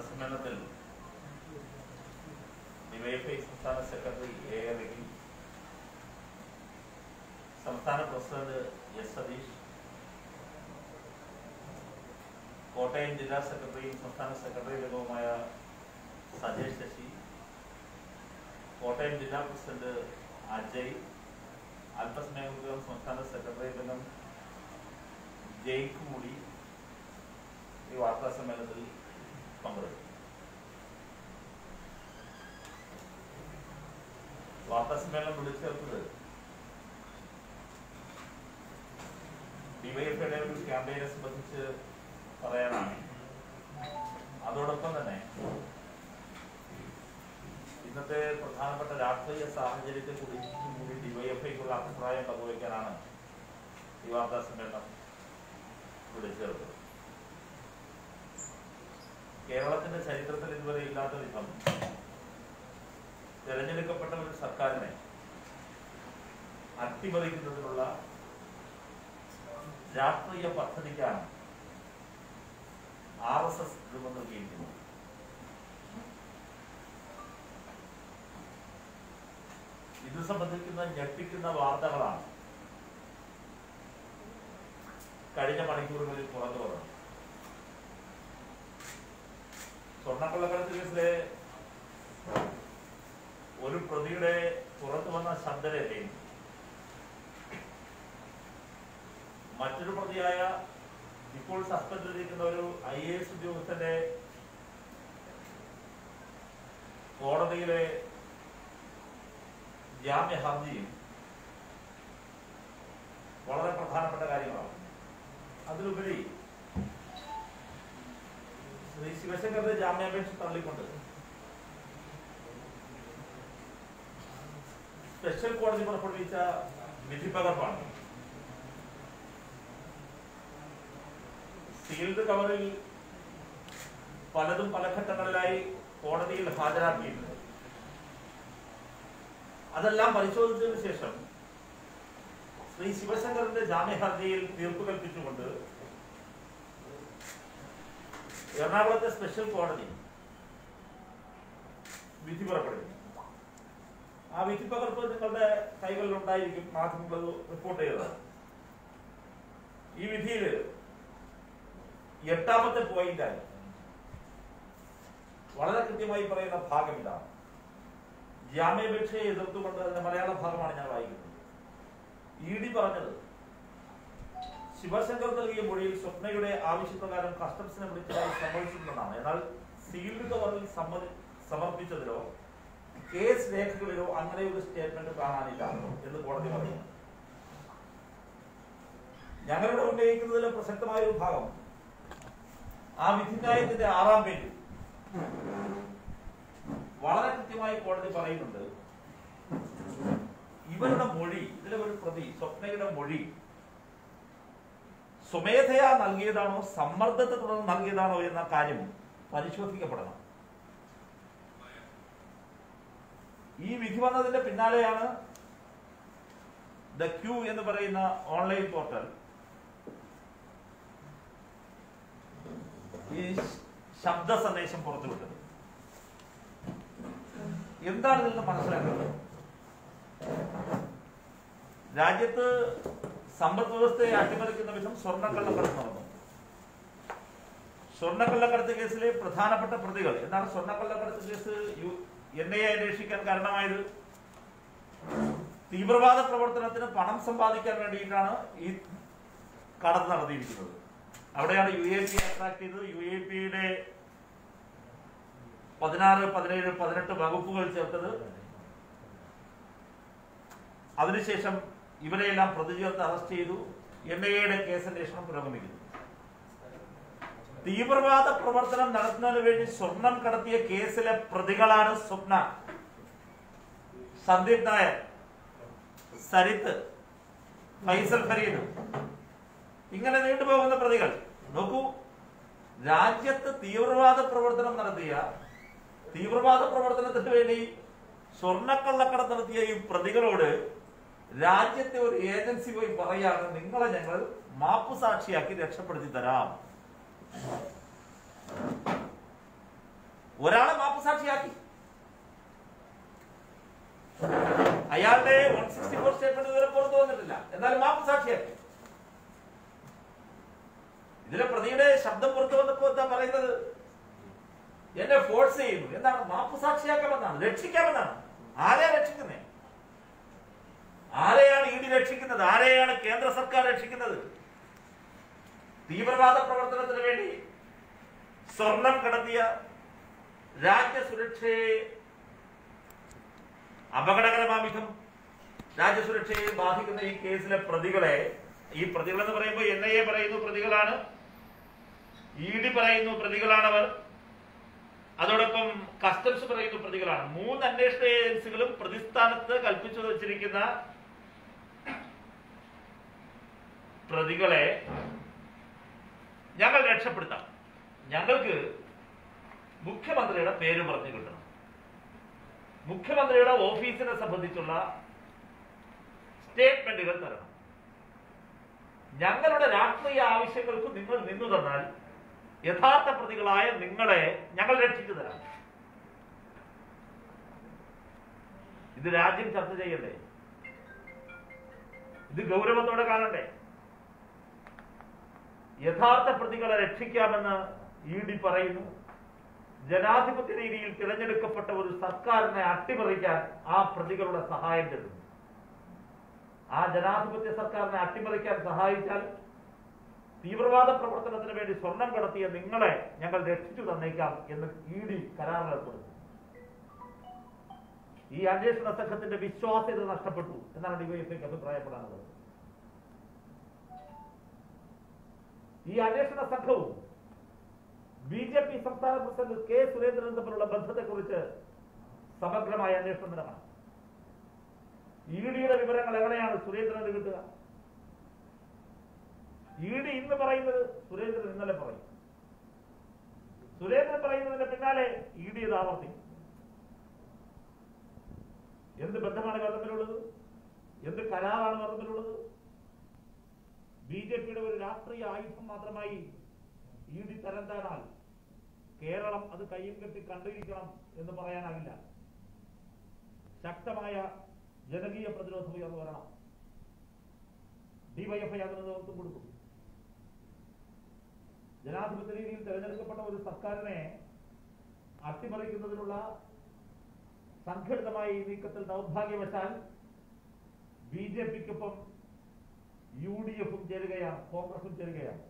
വാർത്താസമ്മേളനത്തിൽ ഡിവൈഎഫ്ഐ സംസ്ഥാന secretary A റഹീം, സംസ്ഥാന പ്രസിഡന്റ് എസ് സതീഷ്, കോട്ടയം ജില്ലാ സെക്രട്ടറിയും സംസ്ഥാന സെക്രട്ടറി അംഗവുമായ സജേഷ് ശശി, കോട്ടയം ജില്ലാ പ്രസിഡന്റ് അജയ്, അല്പസമയത്തിനകം സംസ്ഥാന സെക്രട്ടറി അംഗം ജയ്ക്ക് കൂടി ഈ വാർത്താ സമ്മേളനത്തിൽ പങ്കെടുത്തു. വാർത്താ സമ്മേളനം വിളിച്ചു ചേർത്തത് ഡിവൈഎഫ്ഐയുടെ ഒരു ക്യാമ്പയിനെ സംബന്ധിച്ച് പറയാനാണ്. അതോടൊപ്പം തന്നെ ഇന്നത്തെ പ്രധാനപ്പെട്ട രാഷ്ട്രീയ സാഹചര്യത്തെ കുറിച്ചും കൂടി ഡിവൈഎഫ്ഐക്കുള്ള അഭിപ്രായം പങ്കുവയ്ക്കാനാണ് ഈ വാർത്താ സമ്മേളനം വിളിച്ചു ചേർത്തത്. കേരളത്തിന്റെ ചരിത്രത്തിൽ ഇതുവരെ ഇല്ലാത്ത വിധം തെരഞ്ഞെടുക്കപ്പെട്ട ഒരു സർക്കാരിനെ അട്ടിമറിക്കുന്നതിനുള്ള രാഷ്ട്രീയ പദ്ധതിക്കാണ് RSS രൂപം നൽകിയിരിക്കുന്നത്. ഇത് സംബന്ധിക്കുന്ന ഞെട്ടിക്കുന്ന വാർത്തകളാണ് കഴിഞ്ഞ മണിക്കൂറുകളിൽ പുറത്തു വന്നത്. സ്വർണ്ണക്കള്ളക്കടത്ത് കേസിലെ ഒരു പ്രതിയുടെ പുറത്തു വന്ന ശബ്ദരേഖയും മറ്റൊരു പ്രതിയായ ഇപ്പോൾ സസ്പെൻഡ് ചെയ്തിരിക്കുന്ന ഒരു IAS ഉദ്യോഗസ്ഥന്റെ കോടതിയിലെ ജാമ്യ ഹർജിയും വളരെ പ്രധാനപ്പെട്ട കാര്യങ്ങളാണ്. അതിലുപരി ശ്രീ ശിവശങ്കറിന്റെ ജാമ്യാപേക്ഷ തള്ളിക്കൊണ്ട് സ്പെഷ്യൽ കോടതി പുറപ്പെടുവിച്ച വിധിപ്പകർപ്പാണ്. സീൽഡ് കവറിൽ പലതും പല ഘട്ടങ്ങളിലായി കോടതിയിൽ ഹാജരാക്കിയിട്ടുണ്ട്. അതെല്ലാം പരിശോധിച്ചതിനു ശേഷം ശ്രീ ശിവശങ്കറിന്റെ ജാമ്യ ഹർജിയിൽ തീർപ്പ് കൽപ്പിച്ചുകൊണ്ട് എറണാകുളത്തെ സ്പെഷ്യൽ കോടതി വിധി പുറപ്പെടുവിച്ചു. ആ വിധി പകർപ്പ് നിങ്ങളുടെ കൈകളിലുണ്ടായിരിക്കും. മാധ്യമങ്ങൾ റിപ്പോർട്ട് ചെയ്തത്. ഈ വിധിയിൽ 8ാമത്തെ പോയിന്റായി വളരെ കൃത്യമായി പറയുന്ന ഭാഗം ഇതാണ്. ജാമ്യാപേക്ഷയെ എതിർത്തുകൊണ്ട് അതിന്റെ മലയാള ഭാഗമാണ് ഞാൻ വായിക്കുന്നത്. ED പറഞ്ഞത് ശിവശങ്കർ നൽകിയ മൊഴിയിൽ സ്വപ്നയുടെ ആവശ്യപ്രകാരം കസ്റ്റംസിനെ വിളിച്ചതായി സമ്മതിച്ചിട്ടുണ്ടെന്നാണ്. എന്നാൽ സീൽഡ് കവറിൽ സമർപ്പിച്ചതിലോ കേസ് രേഖകളിലോ അങ്ങനെ ഒരു സ്റ്റേറ്റ്മെന്റ് കാണാനില്ല എന്ന് കോടതി പറഞ്ഞു. ഞങ്ങളുടെ ഉന്നയിക്കുന്നതിലെ പ്രസക്തമായ ഒരു ഭാഗം ആ വിധിന്യായത്തിന്റെ 6ാം പേജിൽ വളരെ കൃത്യമായി കോടതി പറയുന്നുണ്ട്. ഇവരുടെ മൊഴി, ഇതിലെ ഒരു പ്രതി സ്വപ്നയുടെ മൊഴി സ്വമേധയാ നൽകിയതാണോ സമ്മർദ്ദത്തെ തുടർന്ന് നൽകിയതാണോ എന്ന കാര്യം പരിശോധിക്കപ്പെടണം. ഈ വിധി വന്നതിന്റെ പിന്നാലെയാണ് ദ ക്യൂ എന്ന് പറയുന്ന ഓൺലൈൻ പോർട്ടൽ ഈ ശബ്ദ സന്ദേശം പുറത്തുവിട്ടത്. എന്താണ് ഇതിൽ നിന്ന് മനസ്സിലാക്കുന്നത്? രാജ്യത്ത് സമ്പദ് വ്യവസ്ഥയെ അട്ടിമറിക്കുന്ന വിധം സ്വർണ്ണക്കള്ളക്കടത്ത് നടന്നു. സ്വർണ്ണക്കള്ളക്കടത്ത് കേസിലെ പ്രധാനപ്പെട്ട പ്രതികൾ എന്താണ്? സ്വർണ്ണക്കള്ളക്കടത്ത് കേസ് NIA അന്വേഷിക്കാൻ കാരണമായത് തീവ്രവാദ പ്രവർത്തനത്തിന് പണം സമ്പാദിക്കാൻ വേണ്ടിയിട്ടാണ് ഈ കടത്ത് നടത്തിയിരിക്കുന്നത്. അവിടെയാണ് UAP അട്രാക്ട് ചെയ്തത്. UAPയുടെ 16, 17, 18 വകുപ്പുകൾ ചേർത്തത്. അതിനുശേഷം ഇവരെയെല്ലാം പ്രതി ചേർത്ത് അറസ്റ്റ് ചെയ്തു. NIAയുടെ കേസന്വേഷണം പുരോഗമിക്കുന്നു. തീവ്രവാദ പ്രവർത്തനം നടത്തുന്നതിന് വേണ്ടി സ്വർണം കടത്തിയ കേസിലെ പ്രതികളാണ് സ്വപ്ന, സന്ദീപ് നായർ, സരിത്ത്, ഫൈസൽ ഫരീദ്, ഇങ്ങനെ നീണ്ടുപോകുന്ന പ്രതികൾ. നോക്കൂ, രാജ്യത്ത് തീവ്രവാദ പ്രവർത്തനം നടത്തിയ, തീവ്രവാദ പ്രവർത്തനത്തിന് വേണ്ടി സ്വർണ്ണക്കള്ളക്കടത്ത് നടത്തിയ ഈ പ്രതികളോട് രാജ്യത്തെ ഒരു ഏജൻസി പോയി പറയാണ്, നിങ്ങളെ ഞങ്ങൾ മാപ്പു സാക്ഷിയാക്കി രക്ഷപ്പെടുത്തി തരാം. ഒരാളെ മാപ്പുസാക്ഷിയാക്കി. അയാളുടെ 164 സ്റ്റേറ്റ്മെന്റ് ഇതുവരെ പുറത്തു വന്നിട്ടില്ല, എന്നാലും മാപ്പുസാക്ഷിയാക്കി. ഇതിലെ പ്രതിയുടെ ശബ്ദം പുറത്തു വന്നപ്പോ എന്താ പറയുന്നത്? എന്നെ ഫോഴ്സ് ചെയ്യുന്നു. എന്താണ്? മാപ്പുസാക്ഷിയാക്കാമെന്നാണ്, രക്ഷിക്കാമെന്നാണ്. ആരെയാണ് രക്ഷിക്കുന്നത്? ആരെയാണ് ഇഡി രക്ഷിക്കുന്നത്? ആരെയാണ് കേന്ദ്ര സർക്കാർ രക്ഷിക്കുന്നത്? തീവ്രവാദ പ്രവർത്തനത്തിന് വേണ്ടി സ്വർണം കടത്തിയ, രാജ്യസുരക്ഷയെ അപകടകരമായ വിധം രാജ്യസുരക്ഷയെ ബാധിക്കുന്ന ഈ കേസിലെ പ്രതികളെ, ഈ പ്രതികൾ എന്ന് പറയുമ്പോൾ NIA പറയുന്നു പ്രതികളാണ്, ഇഡി പറയുന്നു പ്രതികളാണവർ, അതോടൊപ്പം കസ്റ്റംസ് പറയുന്നു പ്രതികളാണ്. 3 അന്വേഷണ ഏജൻസികളും പ്രതിസ്ഥാനത്ത് കൽപ്പിച്ചു വച്ചിരിക്കുന്ന പ്രതികളെ ഞങ്ങൾ രക്ഷപ്പെടുത്താം. ഞങ്ങൾക്ക് മുഖ്യമന്ത്രിയുടെ പേര് പറഞ്ഞു കിട്ടണം, മുഖ്യമന്ത്രിയുടെ ഓഫീസിനെ സംബന്ധിച്ചുള്ള സ്റ്റേറ്റ്മെന്റുകൾ തരണം, ഞങ്ങളുടെ രാഷ്ട്രീയ ആവശ്യങ്ങൾക്ക് നിങ്ങൾ നിന്നു തന്നാൽ യഥാർത്ഥ പ്രതികളായ നിങ്ങളെ ഞങ്ങൾ രക്ഷിച്ചു തരാം. ഇത് രാജ്യം ചർച്ച ചെയ്യണ്ടേ? ഇത് ഗൗരവത്തോടെ കാണണ്ടേ? യഥാർത്ഥ പ്രതികളെ രക്ഷിക്കാമെന്ന് ഇഡി പറയുന്നു. ജനാധിപത്യ രീതിയിൽ തിരഞ്ഞെടുക്കപ്പെട്ട ഒരു സർക്കാരിനെ അട്ടിമറിക്കാൻ ആ പ്രതികളുടെ സഹായം തരുന്നു. ആ ജനാധിപത്യ സർക്കാരിനെ അട്ടിമറിക്കാൻ സഹായിച്ചാൽ തീവ്രവാദ പ്രവർത്തനത്തിന് വേണ്ടി സ്വർണം കടത്തിയ നിങ്ങളെ ഞങ്ങൾ രക്ഷിച്ചു തന്നേക്കാം എന്ന് ഇഡി കരാറിൽ ഏർപ്പെടുന്നു. ഈ അന്വേഷണ സംഘത്തിന്റെ വിശ്വാസ്യത നഷ്ടപ്പെട്ടു എന്നാണ് ഡിവൈഎഫ്ഐക്ക് അഭിപ്രായപ്പെടാനുള്ളത്. ഈ അന്വേഷണ സംഘവും BJP സംസ്ഥാന പ്രസിഡന്റ് K. സുരേന്ദ്രൻ തമ്മിലുള്ള ബന്ധത്തെക്കുറിച്ച് സമഗ്രമായ അന്വേഷണം നടക്കണം. ഇഡിയുടെ വിവരങ്ങൾ എവിടെയാണ് സുരേന്ദ്രന് കിട്ടുക? ഇഡി ഇന്ന് പറയുന്നത് സുരേന്ദ്രൻ ഇന്നലെ പറയും. സുരേന്ദ്രൻ പറയുന്നതിന്റെ പിന്നാലെ ഇഡി ഇത് ആവർത്തിക്കും. എന്ത് ബന്ധമാണ് ഇവർ തമ്മിലുള്ളത്? എന്ത് കരാറാണ് ഇവർ തമ്മിലുള്ളത്? BJPയുടെ ഒരു രാഷ്ട്രീയ ആയുധം മാത്രമായി ഇഡി തരം താണാൽ കേരളം അത് കയ്യിൽ കെട്ടി കണ്ടിരിക്കണം എന്ന് പറയാനാകില്ല. ശക്തമായ ജനകീയ പ്രതിരോധം ഉയർന്നു വരണം. ഡിവൈഎഫ്ഐ അതിന് നേതൃത്വം കൊടുക്കും. ജനാധിപത്യ രീതിയിൽ തെരഞ്ഞെടുക്കപ്പെട്ട ഒരു സർക്കാരിനെ അട്ടിമറിക്കുന്നതിനുള്ള സംഘടിതമായ ഈ നീക്കത്തിൽ ദൗർഭാഗ്യവശാൽ BJPക്കൊപ്പം UDFും ചേരുകയാണ്, കോൺഗ്രസും ചേരുകയാണ്.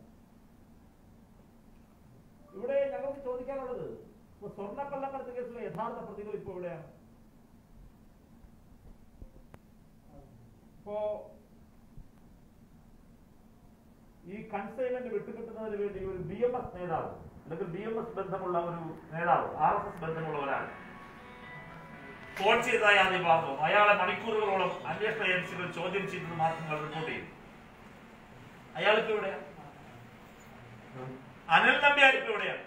ഇവിടെ ഞങ്ങൾക്ക് ചോദിക്കാനുള്ളത്, സ്വർണ്ണക്കള്ളക്കടത്ത് കേസിലെ യഥാർത്ഥ പ്രതികൾ ഇപ്പോൾ എവിടെയാണ്? ഇപ്പോ ഈ കൺസൈൻമെന്റ് വിട്ടുകിട്ടുന്നതിന് വേണ്ടി ഒരു BMS നേതാവ് അല്ലെങ്കിൽ BMS ബന്ധമുള്ള ഒരു നേതാവ്, RSS ബന്ധമുള്ള ഒരാൾ ഫോൺ ചെയ്തതായി ആദ്യം പറഞ്ഞു. അയാളെ മണിക്കൂറുകളോളം അന്വേഷണ ഏജൻസികൾ ചോദ്യം ചെയ്തത് മാധ്യമങ്ങൾ റിപ്പോർട്ട് ചെയ്തു. അയാൾക്ക് എവിടെയാണ്? അനിൽ നമ്പ്യാർക്ക് എവിടെയാണ്?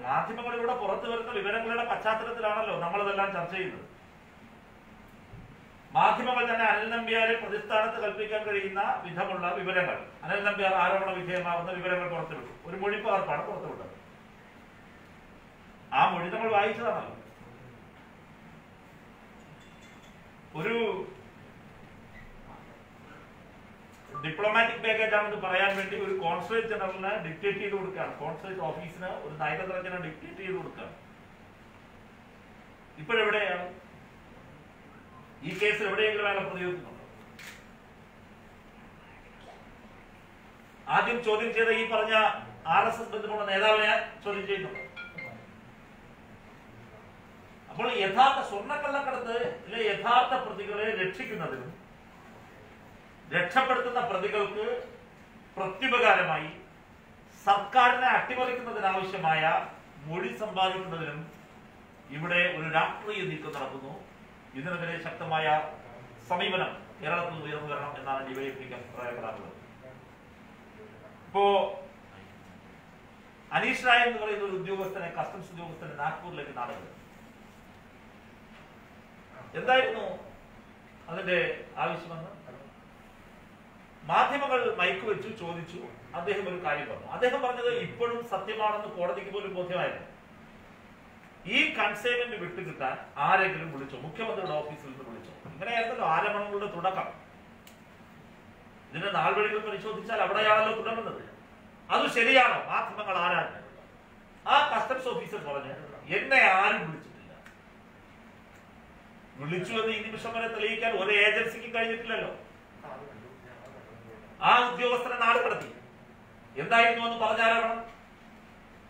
മാധ്യമങ്ങളിലൂടെ പുറത്തു വരുന്ന വിവരങ്ങളുടെ പശ്ചാത്തലത്തിലാണല്ലോ നമ്മളിതെല്ലാം ചർച്ച ചെയ്യുന്നത്. മാധ്യമങ്ങൾ തന്നെ അനിൽ നമ്പ്യാരെ പ്രതിസ്ഥാനത്ത് കൽപ്പിക്കാൻ കഴിയുന്ന വിധമുള്ള വിവരങ്ങൾ, അനിൽ നമ്പ്യാർ ആരോപണ വിധേയമാകുന്ന വിവരങ്ങൾ പുറത്തുവിട്ടു. ഒരു മൊഴിപ്പകർപ്പാണ് പുറത്തുവിട്ടത്. ആ മൊഴി നമ്മൾ വായിച്ചതാണല്ലോ. ഒരു ഡിപ്ലോമാറ്റിക് പാക്കേജ് ആണെന്ന് പറയാൻ വേണ്ടി ഒരു കോൺസുലേറ്റ് ജനറലിനെ ഡിക്റ്റേറ്റ് ചെയ്ത് കൊടുക്കുകയാണ്. കോൺസുലേറ്റ് ഓഫീസിന് ഒരു നയതന്ത്രജ്ഞനെ ഡിക്റ്റേറ്റ് ചെയ്ത് കൊടുക്കുകയാണ്. ഇപ്പോഴെവിടെയാണ് ഈ കേസിൽ? എവിടെയെങ്കിലും അയാളെ പ്രതികരിക്കുന്നുണ്ടോ? ആദ്യം ചോദ്യം ചെയ്ത ഈ പറഞ്ഞ RSS ബന്ധമുള്ള നേതാവിനെ ചോദ്യം ചെയ്യുന്നുണ്ടോ? അപ്പോൾ യഥാർത്ഥ സ്വർണ്ണക്കള്ളക്കടത്തിലെ യഥാർത്ഥ പ്രതികളെ രക്ഷിക്കുന്നതിനും രക്ഷപ്പെടുത്തുന്ന പ്രതികൾക്ക് പ്രത്യുപകാരമായി സർക്കാരിനെ അട്ടിമറിക്കുന്നതിനാവശ്യമായ മൊഴി സമ്പാദിക്കുന്നതിനും ഇവിടെ ഒരു രാഷ്ട്രീയ നീക്കം നടക്കുന്നു. ഇതിനെതിരെ ശക്തമായ സമീപനം കേരളത്തിൽ ഉയർന്നു വരണം എന്നാണ് ഡിവൈഎഫ്ഐക്ക് അഭിപ്രായപ്പെടാറുള്ളത്. ഇപ്പോ അനീഷ് റായ് എന്ന് പറയുന്ന ഒരു ഉദ്യോഗസ്ഥനെ, കസ്റ്റംസ് ഉദ്യോഗസ്ഥനെ നാഗ്പൂരിലേക്ക് നാടുന്നത് എന്തായിരുന്നു അതിന്റെ ആവശ്യമെന്ന് മാധ്യമങ്ങൾ മൈക്ക് വെച്ചു ചോദിച്ചു. അദ്ദേഹം ഒരു കാര്യം പറഞ്ഞു. അദ്ദേഹം പറഞ്ഞത് ഇപ്പോഴും സത്യമാണെന്ന് കോടതിക്ക് പോലും ബോധ്യമായിരുന്നു. ഈ കൺസൈൻമെന്റ് വിട്ടുകിട്ടാൻ ആരെങ്കിലും വിളിച്ചോ? മുഖ്യമന്ത്രിയുടെ ഓഫീസിൽ നിന്ന് വിളിച്ചോ? ഇങ്ങനെയായിരുന്നല്ലോ ആരോപണങ്ങളുടെ തുടക്കം. ഇതിന്റെ നാൾവഴികൾ പരിശോധിച്ചാൽ അവിടെയാണല്ലോ തുടങ്ങുന്നത്. അത് ശരിയാണോ? മാധ്യമങ്ങൾ ആരാണ്? ആ കസ്റ്റംസ് ഓഫീസർ പറഞ്ഞു, എന്നെ ആരും വിളിച്ചിട്ടില്ല. വിളിച്ചു എന്ന് ഈ നിമിഷം വരെ തെളിയിക്കാൻ ഒരു ഏജൻസിക്കും കഴിഞ്ഞിട്ടില്ലല്ലോ. ആ ഉദ്യോഗസ്ഥനെ നാട് കടത്തി. എന്തായിരുന്നു എന്ന് പറഞ്ഞാലോണം?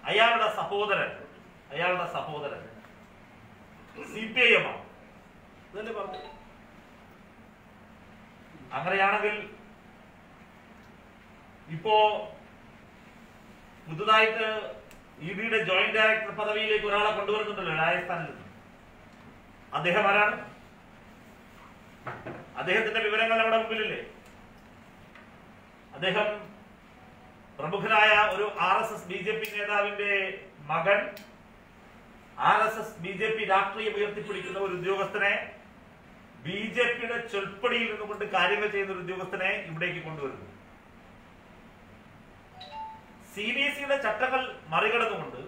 അയാളുടെ സഹോദരൻ CPIM ആണ്. ഇതല്ലേ പറഞ്ഞു. അങ്ങനെയാണെങ്കിൽ ഇപ്പോ പുതുതായിട്ട് EDയുടെ ജോയിന്റ് ഡയറക്ടർ പദവിയിലേക്ക് ഒരാളെ കൊണ്ടുവരുന്നുണ്ടല്ലോ രാജസ്ഥാനിൽ നിന്ന്. അദ്ദേഹം ആരാണ്? അദ്ദേഹത്തിന്റെ വിവരങ്ങൾ നമ്മുടെ മുമ്പിലില്ലേ? അദ്ദേഹം പ്രമുഖനായ ഒരു RSS BJP നേതാവിന്റെ മകൻ, RSS BJP രാഷ്ട്രീയം ഉയർത്തിപ്പിടിക്കുന്ന ഒരു ഉദ്യോഗസ്ഥനെ, BJPയുടെ ചൊൽപ്പടിയിൽ നിന്നുകൊണ്ട് കാര്യങ്ങൾ ചെയ്യുന്ന ഒരു ഉദ്യോഗസ്ഥനെ ഇവിടേക്ക് കൊണ്ടുവരുന്നു. CBSEയുടെ ചട്ടങ്ങൾ മറികടന്നുകൊണ്ട്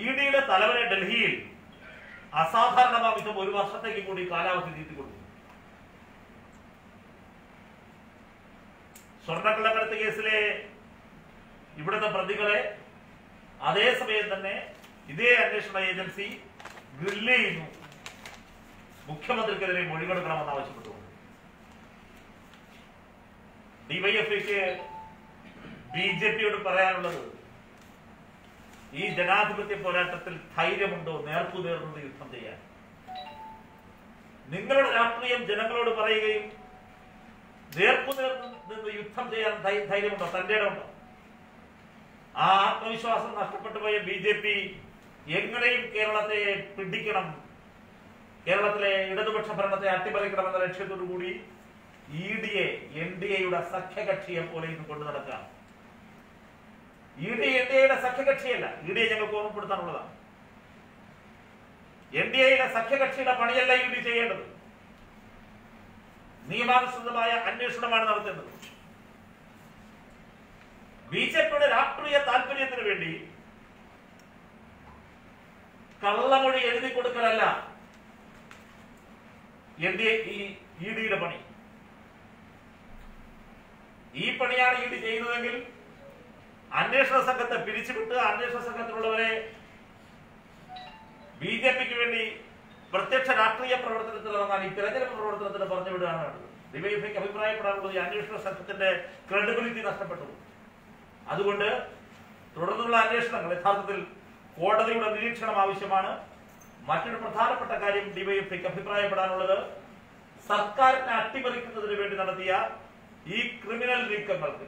EDയുടെ തലവനെ ഡൽഹിയിൽ അസാധാരണമാവിധം 1 വർഷത്തേക്ക് കൂടി കാലാവധി നീട്ടിക്കൊടുത്തു. സ്വർണ്ണക്കള്ളക്കടത്ത് കേസിലെ ഇവിടുത്തെ പ്രതികളെ അതേസമയം തന്നെ ഇതേ അന്വേഷണ ഏജൻസി ഗ്രില്ല് ചെയ്യുന്നു. മുഖ്യമന്ത്രിക്കെതിരെ മൊഴികൊടുക്കണമെന്ന് ആവശ്യപ്പെട്ടുകൊണ്ട് ഡിവൈഎഫ്ഐക്ക് BJPയോട് പറയാനുള്ളത്, ഈ ജനാധിപത്യ പോരാട്ടത്തിൽ ധൈര്യമുണ്ടോ നേർക്കുനേർന്നത് യുദ്ധം ചെയ്യാൻ? നിങ്ങളുടെ രാഷ്ട്രീയം ജനങ്ങളോട് പറയുകയും നേർക്കുനേർന്ന് യുദ്ധം ചെയ്യാൻ ധൈര്യമുണ്ടോ? തന്റെ ഇടമുണ്ടോ? ആ ആത്മവിശ്വാസം നഷ്ടപ്പെട്ടു പോയ BJP എങ്ങനെയും കേരളത്തെ പിടിക്കണം, കേരളത്തിലെ ഇടതുപക്ഷ ഭരണത്തെ അട്ടിമറിക്കണമെന്ന ലക്ഷ്യത്തോടു കൂടി EDയെ NDAയുടെ സഖ്യകക്ഷിയെ പോലെ ഇന്ന് കൊണ്ടു നടക്കാം. ED NDAയുടെ സഖ്യകക്ഷിയല്ല. EDയെ ഞങ്ങൾക്ക് ഓർമ്മപ്പെടുത്താനുള്ളതാണ്. NDAയുടെ സഖ്യകക്ഷിയുടെ പണിയല്ല ED ചെയ്യേണ്ടത്. നിയമാനുസൃതമായ അന്വേഷണമാണ് നടത്തേണ്ടത്. BJPയുടെ രാഷ്ട്രീയ താല്പര്യത്തിന് വേണ്ടി കള്ളമൊഴി എഴുതി കൊടുക്കലല്ല EDയുടെ പണി. ഈ പണിയാണ് ED ചെയ്യുന്നതെങ്കിൽ അന്വേഷണ സംഘത്തെ പിരിച്ചുവിട്ട് അന്വേഷണ സംഘത്തിലുള്ളവരെ BJPക്ക് വേണ്ടി പ്രത്യക്ഷ രാഷ്ട്രീയ പ്രവർത്തനത്തിൽ ഇറങ്ങാൻ, ഈ തെരഞ്ഞെടുപ്പ് പ്രവർത്തനത്തിന് പറഞ്ഞു വിടുകയാണ് വേണ്ടത്. ഡിവൈഎഫ്ഐക്ക് അഭിപ്രായപ്പെടാനുള്ളത് ഈ അന്വേഷണ സംഘത്തിന്റെ ക്രെഡിബിലിറ്റി നഷ്ടപ്പെട്ടു. അതുകൊണ്ട് തുടർന്നുള്ള അന്വേഷണങ്ങൾ യഥാർത്ഥത്തിൽ കോടതിയുടെ നിരീക്ഷണം ആവശ്യമാണ്. മറ്റൊരു പ്രധാനപ്പെട്ട കാര്യം ഡിവൈഎഫ്ഐക്ക് അഭിപ്രായപ്പെടാനുള്ളത്, സർക്കാരിനെ അട്ടിമറിക്കുന്നതിന് വേണ്ടി നടത്തിയ ഈ ക്രിമിനൽ നീക്കങ്ങൾക്ക്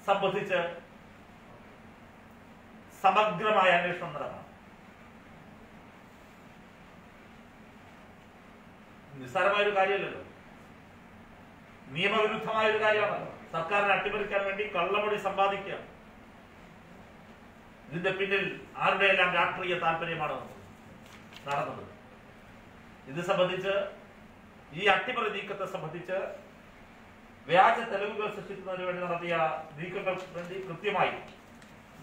സംബന്ധിച്ച് സമഗ്രമായ അന്വേഷണം നടക്കണം. നിസ്സാരമായ ഒരു കാര്യമല്ലല്ലോ, നിയമവിരുദ്ധമായ ഒരു കാര്യമാണല്ലോ. സർക്കാരിനെ അട്ടിമറിക്കാൻ വേണ്ടി കള്ളമൊഴി സമ്പാദിക്കുക. ഇതിന്റെ പിന്നിൽ ആരുടെയെല്ലാം രാഷ്ട്രീയ താല്പര്യമാണ് നടന്നത്? ഇത് സംബന്ധിച്ച്, ഈ അട്ടിമറി നീക്കത്തെ സംബന്ധിച്ച് വ്യാജ തെളിവുകൾ സൃഷ്ടിക്കുന്നതിന് വേണ്ടി നടത്തിയ നീക്കങ്ങൾക്ക് വേണ്ടി കൃത്യമായി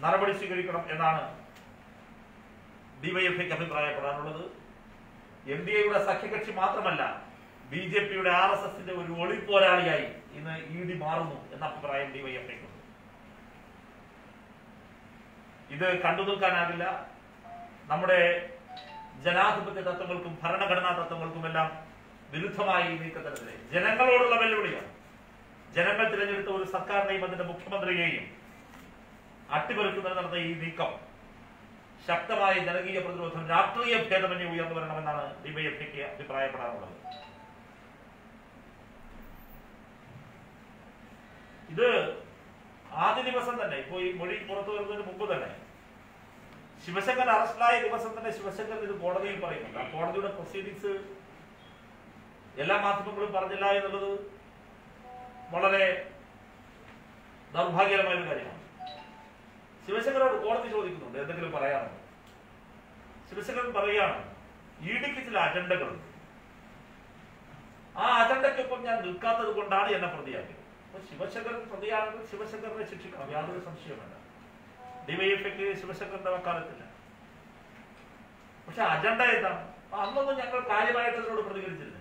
നടപടി സ്വീകരിക്കണം എന്നാണ് ഡിവൈഎഫ്ഐക്ക് അഭിപ്രായപ്പെടാനുള്ളത്. NDAയുടെ സഖ്യകക്ഷി മാത്രമല്ല, BJPയുടെ RSSന്റെ ഒരു ഒളിപ്പോരാളിയായി ഇന്ന് ED മാറുന്നു എന്ന അഭിപ്രായം ഡിവൈഎഫ്ഐക്കുണ്ട്. ഇത് കണ്ടു നിൽക്കാനാകില്ല. നമ്മുടെ ജനാധിപത്യ തത്വങ്ങൾക്കും ഭരണഘടനാ തത്വങ്ങൾക്കുമെല്ലാം വിരുദ്ധമായി ഈ നീക്കത്തിനെതിരെ ജനങ്ങളോടുള്ള വെല്ലുവിളിയാണ്. ജനങ്ങൾ തിരഞ്ഞെടുത്ത ഒരു സർക്കാരിനെയും അതിന്റെ മുഖ്യമന്ത്രിയെയും അട്ടിമറിക്കുന്നതിന് നടന്ന ഈ നീക്കം ശക്തമായ ജനകീയ പ്രതിരോധം, രാഷ്ട്രീയ ഭേദമന്യേ ഉയർന്നു വരണമെന്നാണ് ഡിവൈഎഫ്ഐക്ക് അഭിപ്രായപ്പെടാനുള്ളത്. ഇത് ആദ്യ ദിവസം തന്നെ, ഇപ്പോ ഈ മൊഴി പുറത്തു വരുന്നതിന് മുമ്പ് തന്നെ, ശിവശങ്കർ അറസ്റ്റിലായ ദിവസം തന്നെ ശിവശങ്കർ ഇത് കോടതിയിൽ പറയുന്നുണ്ട്. ആ കോടതിയുടെ പ്രൊസീഡിങ്സ് എല്ലാ മാധ്യമങ്ങളും പറഞ്ഞില്ല എന്നുള്ളത് വളരെ ദൗർഭാഗ്യകരമായ ഒരു കാര്യമാണ്. ശിവശങ്കരോട് കോടതി ചോദിക്കുന്നുണ്ട് എന്തെങ്കിലും പറയാമോ? ശിവശങ്കരൻ പറയുകയാണ്, EDക്ക് ചില അജണ്ടകളുണ്ട്. ആ അജണ്ടയ്ക്കൊപ്പം ഞാൻ നിൽക്കാത്തത് കൊണ്ടാണ് എന്നെ പ്രതിയാക്കിയത്. അപ്പൊ ശിവശങ്കരൻ പ്രതിയാണെങ്കിൽ ശിവശങ്കരനെ ശിക്ഷിക്കണം, യാതൊരു സംശയവുമില്ല. ഡിവൈഎഫ്ഐക്ക് ശിവശങ്കരന്റെ വക്കാലത്തില്ല. പക്ഷെ അജണ്ട എന്താണ്? അന്നൊന്നും ഞങ്ങൾ കാര്യമായിട്ട് അതിനോട് പ്രതികരിച്ചിരുന്നില്ല.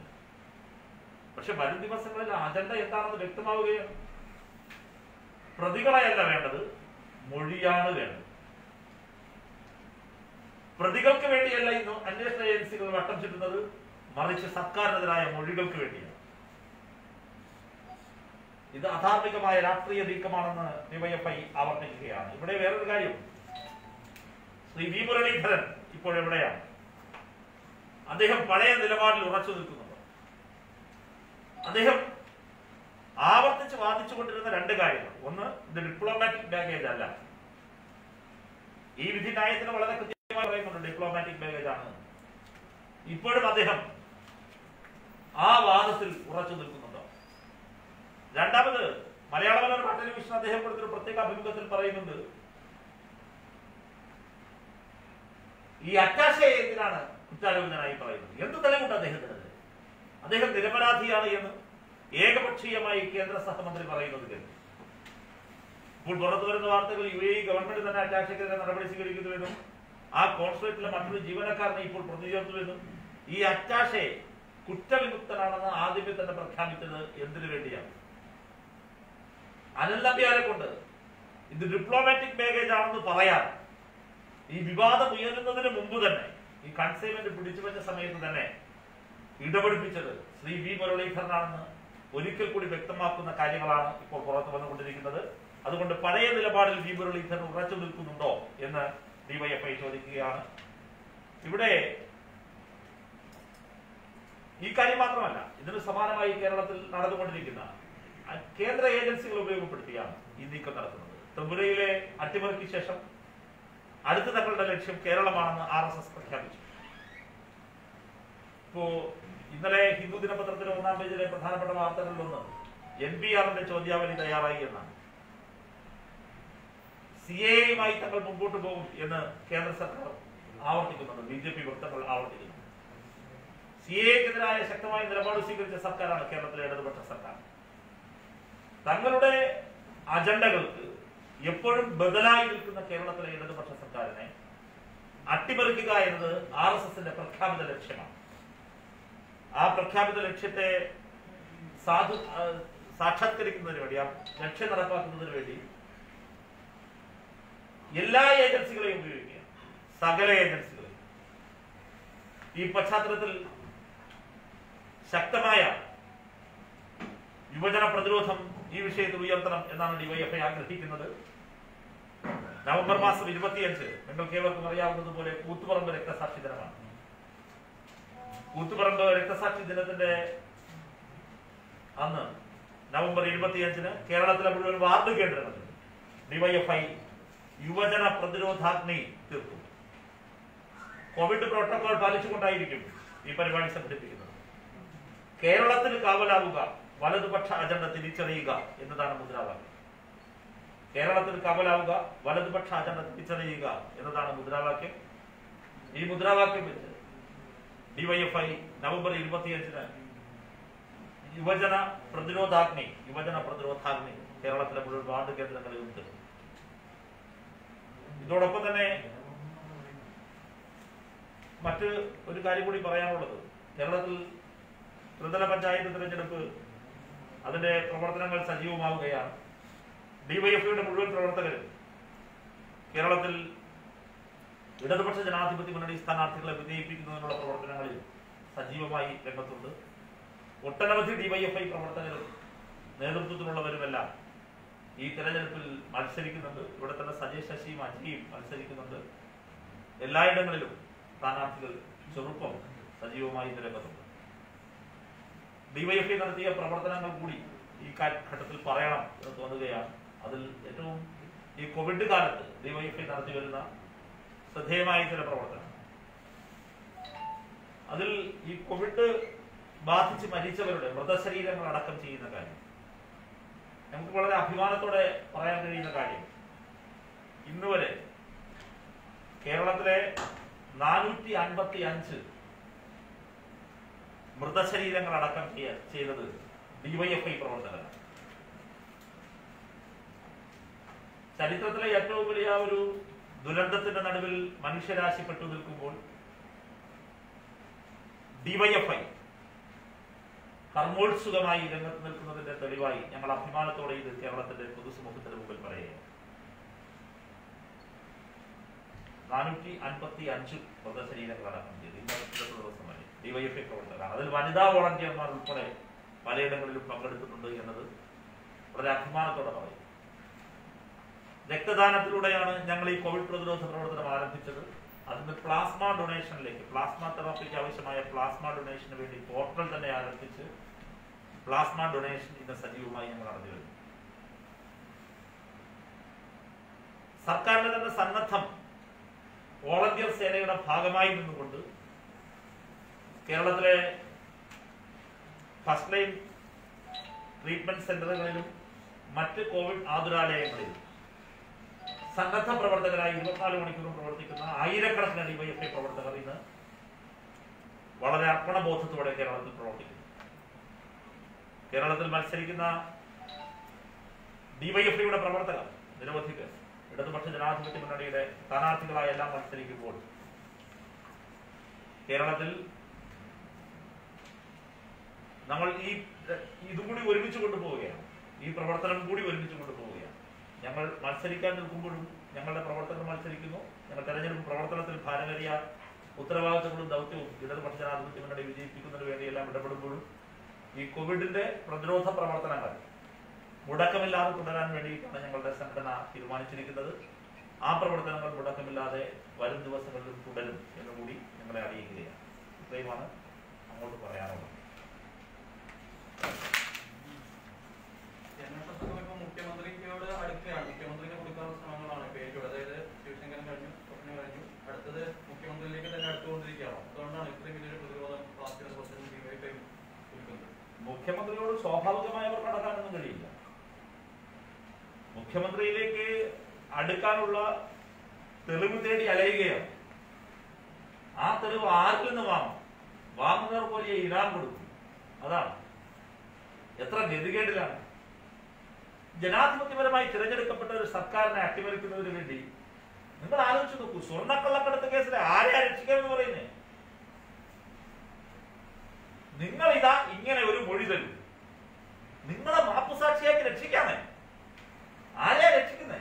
പക്ഷെ വരും ദിവസങ്ങളിൽ അജണ്ട എന്താണെന്ന് വ്യക്തമാവുകയാണ്. പ്രതികളെയല്ല വേണ്ടത്, മൊഴിയാണ് വേണ്ടത്. പ്രതികൾക്ക് വേണ്ടിയല്ല ഇന്ന് അന്വേഷണ ഏജൻസികൾ വട്ടം ചുറ്റുന്നത്, മറിച്ച് സർക്കാരിനെതിരായ മൊഴികൾക്ക് വേണ്ടിയാണ്. ഇത് അധാർമികമായ രാഷ്ട്രീയ നീക്കമാണെന്ന് ഡിവൈഎഫ്ഐ ആവർത്തിക്കുകയാണ്. ഇവിടെ വേറൊരു കാര്യം, ശ്രീ വി മുരളീധരൻ ഇപ്പോഴെവിടെയാണ്? അദ്ദേഹം പഴയ നിലപാടിൽ ഉറച്ചു നിൽക്കുന്നുണ്ട്. അദ്ദേഹം ആവർത്തിച്ച് വാദിച്ചുകൊണ്ടിരുന്ന രണ്ട് കാര്യങ്ങൾ. ഒന്ന്, ഇത് ഡിപ്ലോമാറ്റിക് ബാഗേജ് അല്ല. ഈ വിധി ന്യായത്തിന് വളരെ കൃത്യമായി പറയുന്നുണ്ട് ഡിപ്ലോമാറ്റിക് ബാഗേജ് ആണ്. ഇപ്പോഴും അദ്ദേഹം ആ വാദത്തിൽ ഉറച്ചു നിൽക്കുന്നുണ്ടോ? രണ്ടാമത്, മലയാള മനോരമ ടെലിവിഷൻ അദ്ദേഹം കൊടുത്തൊരു പ്രത്യേക അഭിമുഖത്തിൽ പറയുന്നുണ്ട്, ഈ അറ്റാഷെ എന്തിനാണ് കുറ്റാരോപിതനായി പറയുന്നത്? എന്ത് തെളിവുണ്ട് അദ്ദേഹത്തിന്? അദ്ദേഹം നിരപരാധിയാണ് എന്ന് ഏകപക്ഷീയമായി കേന്ദ്ര സഹമന്ത്രി പറയുന്നത് കേട്ടു. ഇപ്പോൾ പുറത്തു വരുന്ന വാർത്തകൾ UAE ഗവൺമെന്റ് തന്നെ അറ്റാഷയ്ക്കെതിരെ നടപടി സ്വീകരിക്കുന്നുവെന്നും ആ കോൺസുലേറ്റിലെ മറ്റൊരു ജീവനക്കാരനെ ഇപ്പോൾ പ്രതി ചേർത്തുവെന്നും ഈ അറ്റാഷെ കുറ്റവിമുക്തനാണെന്ന് ആദ്യമേ തന്നെ പ്രഖ്യാപിച്ചത് എന്തിനു വേണ്ടിയാണ്? അനിൽ നമ്പ്യാരെ കൊണ്ട് ഇത് ഡിപ്ലോമാറ്റിക് ബാഗേജ് ആണെന്ന് പറയാൻ ഈ വിവാദം ഉയരുന്നതിന് മുമ്പ് തന്നെ, ഈ കൺസൈൻമെന്റ് പിടിച്ചു വെച്ച സമയത്ത് തന്നെ ഇടപെടിപ്പിച്ചത് ശ്രീ വി മുരളീധരനാണെന്ന് ഒരിക്കൽ കൂടി വ്യക്തമാക്കുന്ന കാര്യങ്ങളാണ് ഇപ്പോൾ പുറത്തു വന്നുകൊണ്ടിരിക്കുന്നത്. അതുകൊണ്ട് പഴയ നിലപാടിൽ വി മുരളീധരൻ ഉറച്ചു നിൽക്കുന്നുണ്ടോ എന്ന് ഡിവൈഎഫ്ഐ ചോദിക്കുകയാണ്. ഇവിടെ ഈ കാര്യം മാത്രമല്ല, ഇതിന് സമാനമായി കേരളത്തിൽ നടന്നുകൊണ്ടിരിക്കുന്ന കേന്ദ്ര ഏജൻസികൾ ഉപയോഗപ്പെടുത്തിയാണ് ഈ നീക്കം നടത്തുന്നത്. ത്രിപുരയിലെ അട്ടിമറിക്ക് ശേഷം അടുത്ത തങ്ങളുടെ ലക്ഷ്യം കേരളമാണെന്ന് RSS പ്രഖ്യാപിച്ചു. ഇപ്പോ ഇന്നലെ ഹിന്ദു ദിനപത്രത്തിലെ 1-ാം പേജിലെ പ്രധാനപ്പെട്ട വാർത്തകളിലൊന്ന് NPR-ന്റെ ചോദ്യാവലി തയ്യാറായി എന്നാണ്. CAA-യുമായി തങ്ങൾ മുമ്പോട്ട് പോകും എന്ന് കേന്ദ്ര സർക്കാർ ആവർത്തിക്കുന്നുണ്ട്, BJP വക്താക്കൾ ആവർത്തിക്കുന്നു. CAA-ക്കെതിരായ ശക്തമായ നിലപാട് സ്വീകരിച്ച സർക്കാരാണ് കേരളത്തിലെ ഇടതുപക്ഷ സർക്കാർ. തങ്ങളുടെ അജണ്ടകൾക്ക് എപ്പോഴും ബദലായി നിൽക്കുന്ന കേരളത്തിലെ ഇടതുപക്ഷ സർക്കാരിനെ അട്ടിമറിക്കുക എന്നത് RSSന്റെ പ്രഖ്യാപിത ലക്ഷ്യമാണ്. ആ പ്രഖ്യാപിത ലക്ഷ്യത്തെ സാക്ഷാത്കരിക്കുന്നതിന് വേണ്ടി, ആ ലക്ഷ്യം നടപ്പാക്കുന്നതിന് വേണ്ടി എല്ലാ ഏജൻസികളെയും ഉപയോഗിക്കുക, സകല ഏജൻസികളെയും. ഈ പശ്ചാത്തലത്തിൽ ശക്തമായ യുവജന പ്രതിരോധം ഈ വിഷയത്തിൽ ഉയർത്തണം എന്നാണ് ഡിവൈഎഫ്ഐ ആഗ്രഹിക്കുന്നത്. നവംബർ മാസം 25 നിങ്ങൾക്ക് ഏവർക്കും അറിയാവുന്നതുപോലെ കൂത്തുപറമ്പ് രക്തസാക്ഷി ദിനമാണ്. കൂത്തുപറമ്പ് രക്തസാക്ഷി ദിനത്തിന്റെ അന്ന് നവംബർ 25-ന് കേരളത്തിലെ മുഴുവൻ വാർഡ് കേന്ദ്രങ്ങളിൽ ഡിവൈഎഫ്ഐ യുവജന പ്രതിരോധാഗ്നി തീർക്കും. കോവിഡ് പ്രോട്ടോകോൾ പാലിച്ചുകൊണ്ടായിരിക്കും ഈ പരിപാടി സംഘടിപ്പിക്കുന്നത്. കേരളത്തിന് കാവലാവുക, വലതുപക്ഷ അജണ്ട തിരിച്ചറിയുക എന്നതാണ് മുദ്രാവാക്യം. കേരളത്തിന് കാവലാവുക, വലതുപക്ഷ അജണ്ട തിരിച്ചറിയുക എന്നതാണ് മുദ്രാവാക്യം. ഈ മുദ്രാവാക്യം വെച്ച് ഡിവൈഎഫ്ഐ നവംബർ 25-ന് യുവജന പ്രതിരോധാഗ്നി കേരളത്തിലെ മുഴുവൻ വാർഡ് കേന്ദ്രങ്ങളിൽ ഉണ്ട്. ഇതോടൊപ്പം തന്നെ മറ്റ് ഒരു കാര്യം കൂടി പറയാനുള്ളത്, കേരളത്തിൽ ത്രിതല പഞ്ചായത്ത് തിരഞ്ഞെടുപ്പ് അതിന്റെ പ്രവർത്തനങ്ങൾ സജീവമാവുകയാണ്. ഡിവൈഎഫ്ഐയുടെ മുഴുവൻ പ്രവർത്തകരും കേരളത്തിൽ ഇടതുപക്ഷ ജനാധിപത്യ മുന്നണി സ്ഥാനാർത്ഥികളെ വിജയിപ്പിക്കുന്നതിനുള്ള പ്രവർത്തനങ്ങളിൽ സജീവമായി രംഗത്തുണ്ട്. ഒട്ടനവധി ഡിവൈഎഫ്ഐ പ്രവർത്തകരും നേതൃത്വത്തിലുള്ളവരുമെല്ലാം ഈ തെരഞ്ഞെടുപ്പിൽ മത്സരിക്കുന്നുണ്ട്. ഇവിടെ തന്നെ സജയ് ശശിയും അജിയും മത്സരിക്കുന്നുണ്ട്. എല്ലായിടങ്ങളിലും സ്ഥാനാർത്ഥികൾ ചെറുപ്പം സജീവമായി രംഗത്തുണ്ട്. ഡിവൈഎഫ്ഐ നടത്തിയ പ്രവർത്തനങ്ങൾ കൂടി ഈ ഘട്ടത്തിൽ പറയണം എന്ന് തോന്നുകയാണ്. അതിൽ ഏറ്റവും ഈ കോവിഡ് കാലത്ത് ഡിവൈഎഫ്ഐ നടത്തി വരുന്ന ശ്രദ്ധേയമായ ചില പ്രവർത്തനം, അതിൽ ഈ കോവിഡ് ബാധിച്ച് മരിച്ചവരുടെ മൃതശരീരങ്ങൾ അടക്കം ചെയ്യുന്ന കാര്യം നമുക്ക് വളരെ അഭിമാനത്തോടെ പറയാൻ കഴിയുന്ന കാര്യം. ഇന്നുവരെ കേരളത്തിലെ 455 മൃതശരീരങ്ങൾ അടക്കം ചെയ്തത് ഡിവൈഎഫ്ഐ പ്രവർത്തകരാണ്. ചരിത്രത്തിലെ ഏറ്റവും വലിയ ഒരു ദുരന്തത്തിന്റെ നടുവിൽ മനുഷ്യരാശി പെട്ടു നിൽക്കുമ്പോൾ ഡിവൈഎഫ്ഐ കർമ്മോത്സുകമായി രംഗത്ത് നിൽക്കുന്നതിന്റെ തെളിവായി ഞങ്ങൾ അഭിമാനത്തോടെ ഇത് കേരളത്തിന്റെ പൊതുസമൂഹത്തിന് മുമ്പിൽ പറയുകയാണ്. 455 മൃതശരീരങ്ങൾ അടക്കം ചെയ്ത് ഇന്നത്തെ ദിവസം വരെ ഡിവൈഎഫ്ഐ പ്രവർത്തകരാണ്. അതിൽ വനിതാ വോളണ്ടിയർമാർ ഉൾപ്പെടെ പലയിടങ്ങളിലും പങ്കെടുത്തിട്ടുണ്ട് എന്നത് വളരെ അഭിമാനത്തോടെ പറയും. രക്തദാനത്തിലൂടെയാണ് ഞങ്ങൾ ഈ കോവിഡ് പ്രതിരോധ പ്രവർത്തനം ആരംഭിച്ചത്. അതിന് പ്ലാസ്മ ഡൊണേഷനിലേക്ക്, പ്ലാസ്മ തെറാപ്പിക്ക് ആവശ്യമായ പ്ലാസ്മ ഡൊണേഷന് വേണ്ടി പോർട്ടൽ തന്നെ ആരംഭിച്ച് പ്ലാസ്മ ഡൊണേഷൻ ഇന്ന് സജീവമായി ഞങ്ങൾ നടന്നു വരുന്നു. സർക്കാരിന്റെ തന്നെ സന്നദ്ധം വോളണ്ടിയർ സേനയുടെ ഭാഗമായി നിന്നുകൊണ്ട് കേരളത്തിലെ ഫസ്റ്റ് ലൈൻ ട്രീറ്റ്മെന്റ് സെന്ററുകളിലും മറ്റ് കോവിഡ് ആതുരാലയങ്ങളിലും സന്നദ്ധ പ്രവർത്തകരായി 24 മണിക്കൂറും പ്രവർത്തിക്കുന്ന ആയിരക്കണക്കിന് ഡിവൈഎഫ്ഐ പ്രവർത്തകർ ഇന്ന് വളരെ അർപ്പണബോധത്തോടെ കേരളത്തിൽ പ്രവർത്തിക്കുന്നു. കേരളത്തിൽ മത്സരിക്കുന്ന ഡിവൈഎഫ്ഐയുടെ പ്രവർത്തകർ നിരവധി പേർ ഇടതുപക്ഷ ജനാധിപത്യ മുന്നണിയുടെ സ്ഥാനാർത്ഥികളായെല്ലാം മത്സരിക്കുമ്പോൾ കേരളത്തിൽ നമ്മൾ ഇതും കൂടി ഒരുമിച്ച് കൊണ്ടുപോവുകയാണ്. ഈ പ്രവർത്തനം കൂടി ഒരുമിച്ച് കൊണ്ടുപോവുകയാണ്. ഞങ്ങൾ മത്സരിക്കാൻ നിൽക്കുമ്പോഴും ഞങ്ങളുടെ പ്രവർത്തകർ മത്സരിക്കുന്നു. ഞങ്ങൾ തെരഞ്ഞെടുപ്പ് പ്രവർത്തനത്തിൽ ഭാരമേറിയ ഉത്തരവാദിത്തങ്ങളും ദൗത്യവും ഇടതുപക്ഷ ജനാധിപത്യ മുന്നണി വിജയിപ്പിക്കുന്നതിന് വേണ്ടിയെല്ലാം ഇടപെടുമ്പോഴും ഈ കോവിഡിന്റെ പ്രതിരോധ പ്രവർത്തനങ്ങൾ മുടക്കമില്ലാതെ തുടരാൻ വേണ്ടിയിട്ടാണ് ഞങ്ങളുടെ സംഘടന തീരുമാനിച്ചിരിക്കുന്നത്. ആ പ്രവർത്തനങ്ങൾ മുടക്കമില്ലാതെ വരും ദിവസങ്ങളിലും തുടരും എന്നുകൂടി ഞങ്ങളെ അറിയിക്കുകയാണ്. ഇത്രയുമാണ് അങ്ങോട്ട് പറയാനുള്ളത്. മുഖ്യമന്ത്രിയോട് അടുക്കുകയാണ്, മുഖ്യമന്ത്രിക്ക് കൊടുക്കാനുള്ള ശ്രമങ്ങളാണ് പേരുകൾ. അതായത് ശിവശങ്കരൻ കഴിഞ്ഞു, സ്വപ്നം കഴിഞ്ഞു, അടുത്തത് മുഖ്യമന്ത്രിയിലേക്ക് തന്നെ അടുത്തുകൊണ്ടിരിക്കുകയാണോ? അതുകൊണ്ടാണ് ഇത്രയും വലിയൊരു പ്രതിരോധം പാർട്ടിയുടെ പ്രസിഡന്റ് ഡിവൈഎഫ്ഐ കൊടുക്കുന്നത്. മുഖ്യമന്ത്രിയോട് സ്വാഭാവികമായി അവർ നടക്കാനൊന്നും കഴിയില്ല. മുഖ്യമന്ത്രിയിലേക്ക് അടുക്കാനുള്ള തെളിവ് തേടി അലയുകയാണ്. ആ തെളിവ് ആരിൽ നിന്ന് വാങ്ങും? വാങ്ങുന്നവർക്ക് വലിയ ഇനാം കൊടുക്കും. അതാണ് എത്ര ഗതികേടിലാണ്. ജനാധിപത്യപരമായി തിരഞ്ഞെടുക്കപ്പെട്ട ഒരു സർക്കാരിനെ അട്ടിമറിക്കുന്നതിന് വേണ്ടി നിങ്ങൾ ആലോചിച്ച് നോക്കൂ. സ്വർണ്ണക്കള്ളക്കടത്ത് കേസിലെ ആരെയാ രക്ഷിക്കാമെന്ന് പറയുന്നേ? നിങ്ങൾ ഇതാ ഇങ്ങനെ ഒരു മൊഴി തരും, നിങ്ങളെ മാപ്പുസാക്ഷിയാക്കി രക്ഷിക്കാമേ. ആരെയാ രക്ഷിക്കുന്നേ?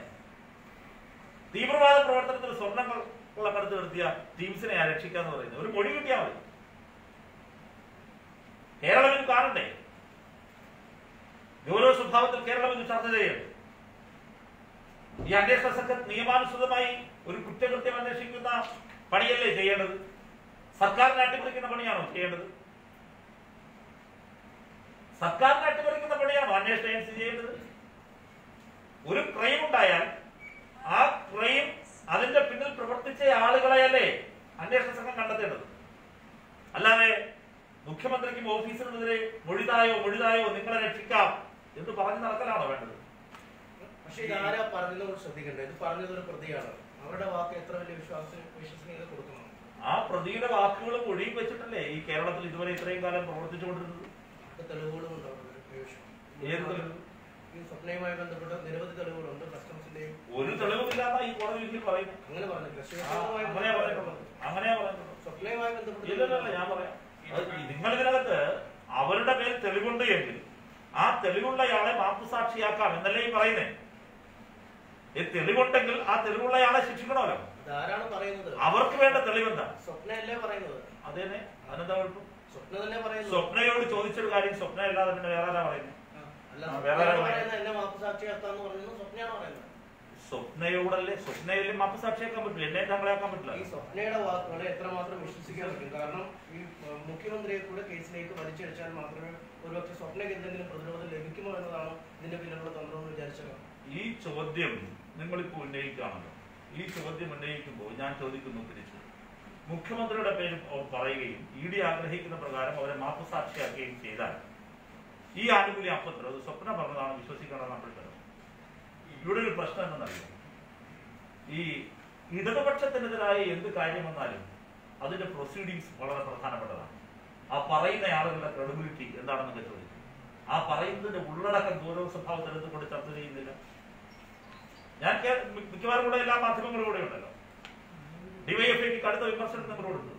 തീവ്രവാദ പ്രവർത്തനത്തിൽ സ്വർണ്ണക്കള്ളക്കടത്ത് നടത്തിയ ടീംസിനെയാ രക്ഷിക്കാന്ന് പറയുന്നത്. ഒരു മൊഴി കിട്ടിയാൽ മതി. കേരളം ഇത് കാണണ്ടേ? ഗൗരവ സ്വഭാവത്തിൽ കേരളം ഇത് ചർച്ച ചെയ്യണം. ഈ അന്വേഷണ സംഘം നിയമാനുസൃതമായി ഒരു കുറ്റകൃത്യം അന്വേഷിക്കുന്ന പണിയല്ലേ ചെയ്യേണ്ടത്? സർക്കാരിനെ അട്ടിമറിക്കുന്ന പണിയാണോ ചെയ്യേണ്ടത്? സർക്കാരിനെ അട്ടിമറിക്കുന്ന പണിയാണോ അന്വേഷണ ഏജൻസി ചെയ്യേണ്ടത്? ഒരു ക്രൈം ഉണ്ടായാൽ ആ ക്രൈം അതിന്റെ പിന്നിൽ പ്രവർത്തിച്ച ആളുകളെയല്ലേ അന്വേഷണ സംഘം കണ്ടെത്തേണ്ടത്. അല്ലാതെ മുഖ്യമന്ത്രിക്കും ഓഫീസിനെതിരെ മൊഴിതായോ നിങ്ങളെ രക്ഷിക്കാം എന്ന് പറഞ്ഞു നടക്കലാണോ വേണ്ടത്? പക്ഷേ ഇതാരാ പറഞ്ഞത് ശ്രദ്ധിക്കണ്ടേ? ഇത് പറഞ്ഞതൊരു പ്രതിയാണ്. അവരുടെ വാക്ക് എത്ര വലിയ വിശ്വസനീയത കൊടുക്കണം? ആ പ്രതിയുടെ വാക്കുകളും ഒഴിയും വെച്ചിട്ടല്ലേ ഈ കേരളത്തിൽ ഇതുവരെ ഇത്രയും കാലം പ്രവർത്തിച്ചുകൊണ്ടിരുന്നത്. തെളിവുകളും ഉണ്ട്. ഏത് തെളിവ്? ഈ സ്വപ്നയുമായി ബന്ധപ്പെട്ട നിരവധി തെളിവുകളുണ്ട്. കസ്റ്റംസിന്റെയും ഒരു തെളിവുമില്ലാത്ത ഈ കോടതി വിധിയിൽ പറയുന്നു. അങ്ങനെ പറഞ്ഞില്ല. അങ്ങനെയാ പറയുന്നത്. സ്വപ്നയുമായി ബന്ധപ്പെട്ട ഇല്ലല്ല, ഞാൻ പറയാം. നിങ്ങൾ ഇതിനകത്ത് അവരുടെ പേര് തെളിവുണ്ട് എങ്കിൽ ആ തെളിവുള്ളയാളെ മാപ്പുസാക്ഷിയാക്കാം എന്നല്ലേ ഈ പറയുന്നേ. ഈ തെളിവുണ്ടെങ്കിൽ ആ തെളിവുള്ളയാളെ ശിക്ഷിക്കണമല്ലോ. ആരാണ് പറയുന്നത്? അവർക്ക് വേണ്ട തെളിവെന്താ? സ്വപ്നയല്ലേ പറയുന്നത്? അതേനെ, അതെന്താ കുഴപ്പം? സ്വപ്ന തന്നെ പറയുന്നത്. സ്വപ്നയോട് ചോദിച്ചൊരു കാര്യം സ്വപ്ന അല്ലാതെ പിന്നെ വേറെ ആരാ പറയുന്നത്? എന്നെ മാപ്പുസാക്ഷിയാക്കാന്ന് പറയുന്നത് സ്വപ്നയാണ് പറയുന്നത്. സ്വപ്നയോടല്ലേ? സ്വപ്നയിലും മാപ്പുസാക്ഷിയാക്കാൻ പറ്റില്ല, എന്നെ താങ്കളെയാക്കാൻ പറ്റില്ല. ഈ സ്വപ്നയുടെ വാക്കുകളെ എത്രമാത്രം വിശ്വസിക്കാൻ പറ്റും? കാരണം ഈ മുഖ്യമന്ത്രിയെ കൂടെ കേസിലേക്ക് വലിച്ചടിച്ചാൽ മാത്രമേ ഒരുപക്ഷെ സ്വപ്നയ്ക്ക് എന്തെങ്കിലും പ്രതിരോധം ലഭിക്കുമോ എന്നതാണ് ഇതിന്റെ പിന്നിലുള്ള തന്ത്രം എന്ന് വിചാരിച്ചത്. ഈ ചോദ്യം നിങ്ങളിപ്പോൾ ഉന്നയിക്കുകയാണല്ലോ. ഈ ചോദ്യം ഉന്നയിക്കുമ്പോൾ ഞാൻ ചോദിക്കുന്നു തിരിച്ചു, മുഖ്യമന്ത്രിയുടെ പേര് പറയുകയും ഇ ഡി ആഗ്രഹിക്കുന്ന പ്രകാരം അവരെ മാപ്പുസാക്ഷിയാക്കുകയും ചെയ്താൽ ഈ ആനുകൂല്യം അപ്പത്തിൽ അത് സ്വപ്നം പറഞ്ഞതാണ് വിശ്വസിക്കണം. നമ്മൾ ഇവിടെ ഒരു പ്രശ്നം എന്തെന്നറിയാം. ഈ ഇടതുപക്ഷത്തിനെതിരായ എന്ത് കാര്യം വന്നാലും അതിന്റെ പ്രൊസീഡിങ്സ് വളരെ പ്രധാനപ്പെട്ടതാണ്. ആ പറയുന്ന ആളുകളുടെ ക്രെഡിബിലിറ്റി എന്താണെന്നൊക്കെ ചോദിക്കും. ആ പറയുന്നതിന്റെ ഉള്ളടക്കം ഗൗരവ സ്വഭാവത്തിൽ എടുത്തുകൊണ്ട് ചർച്ച ചെയ്യുന്നില്ല. ഞാൻ മിക്കവാറും കൂടെ എല്ലാ മാധ്യമങ്ങളും കൂടെ ഉണ്ടല്ലോ. ഡിവൈഎഫ്ഐക്ക് കടുത്ത വിമർശനം നിങ്ങളോടുണ്ട്.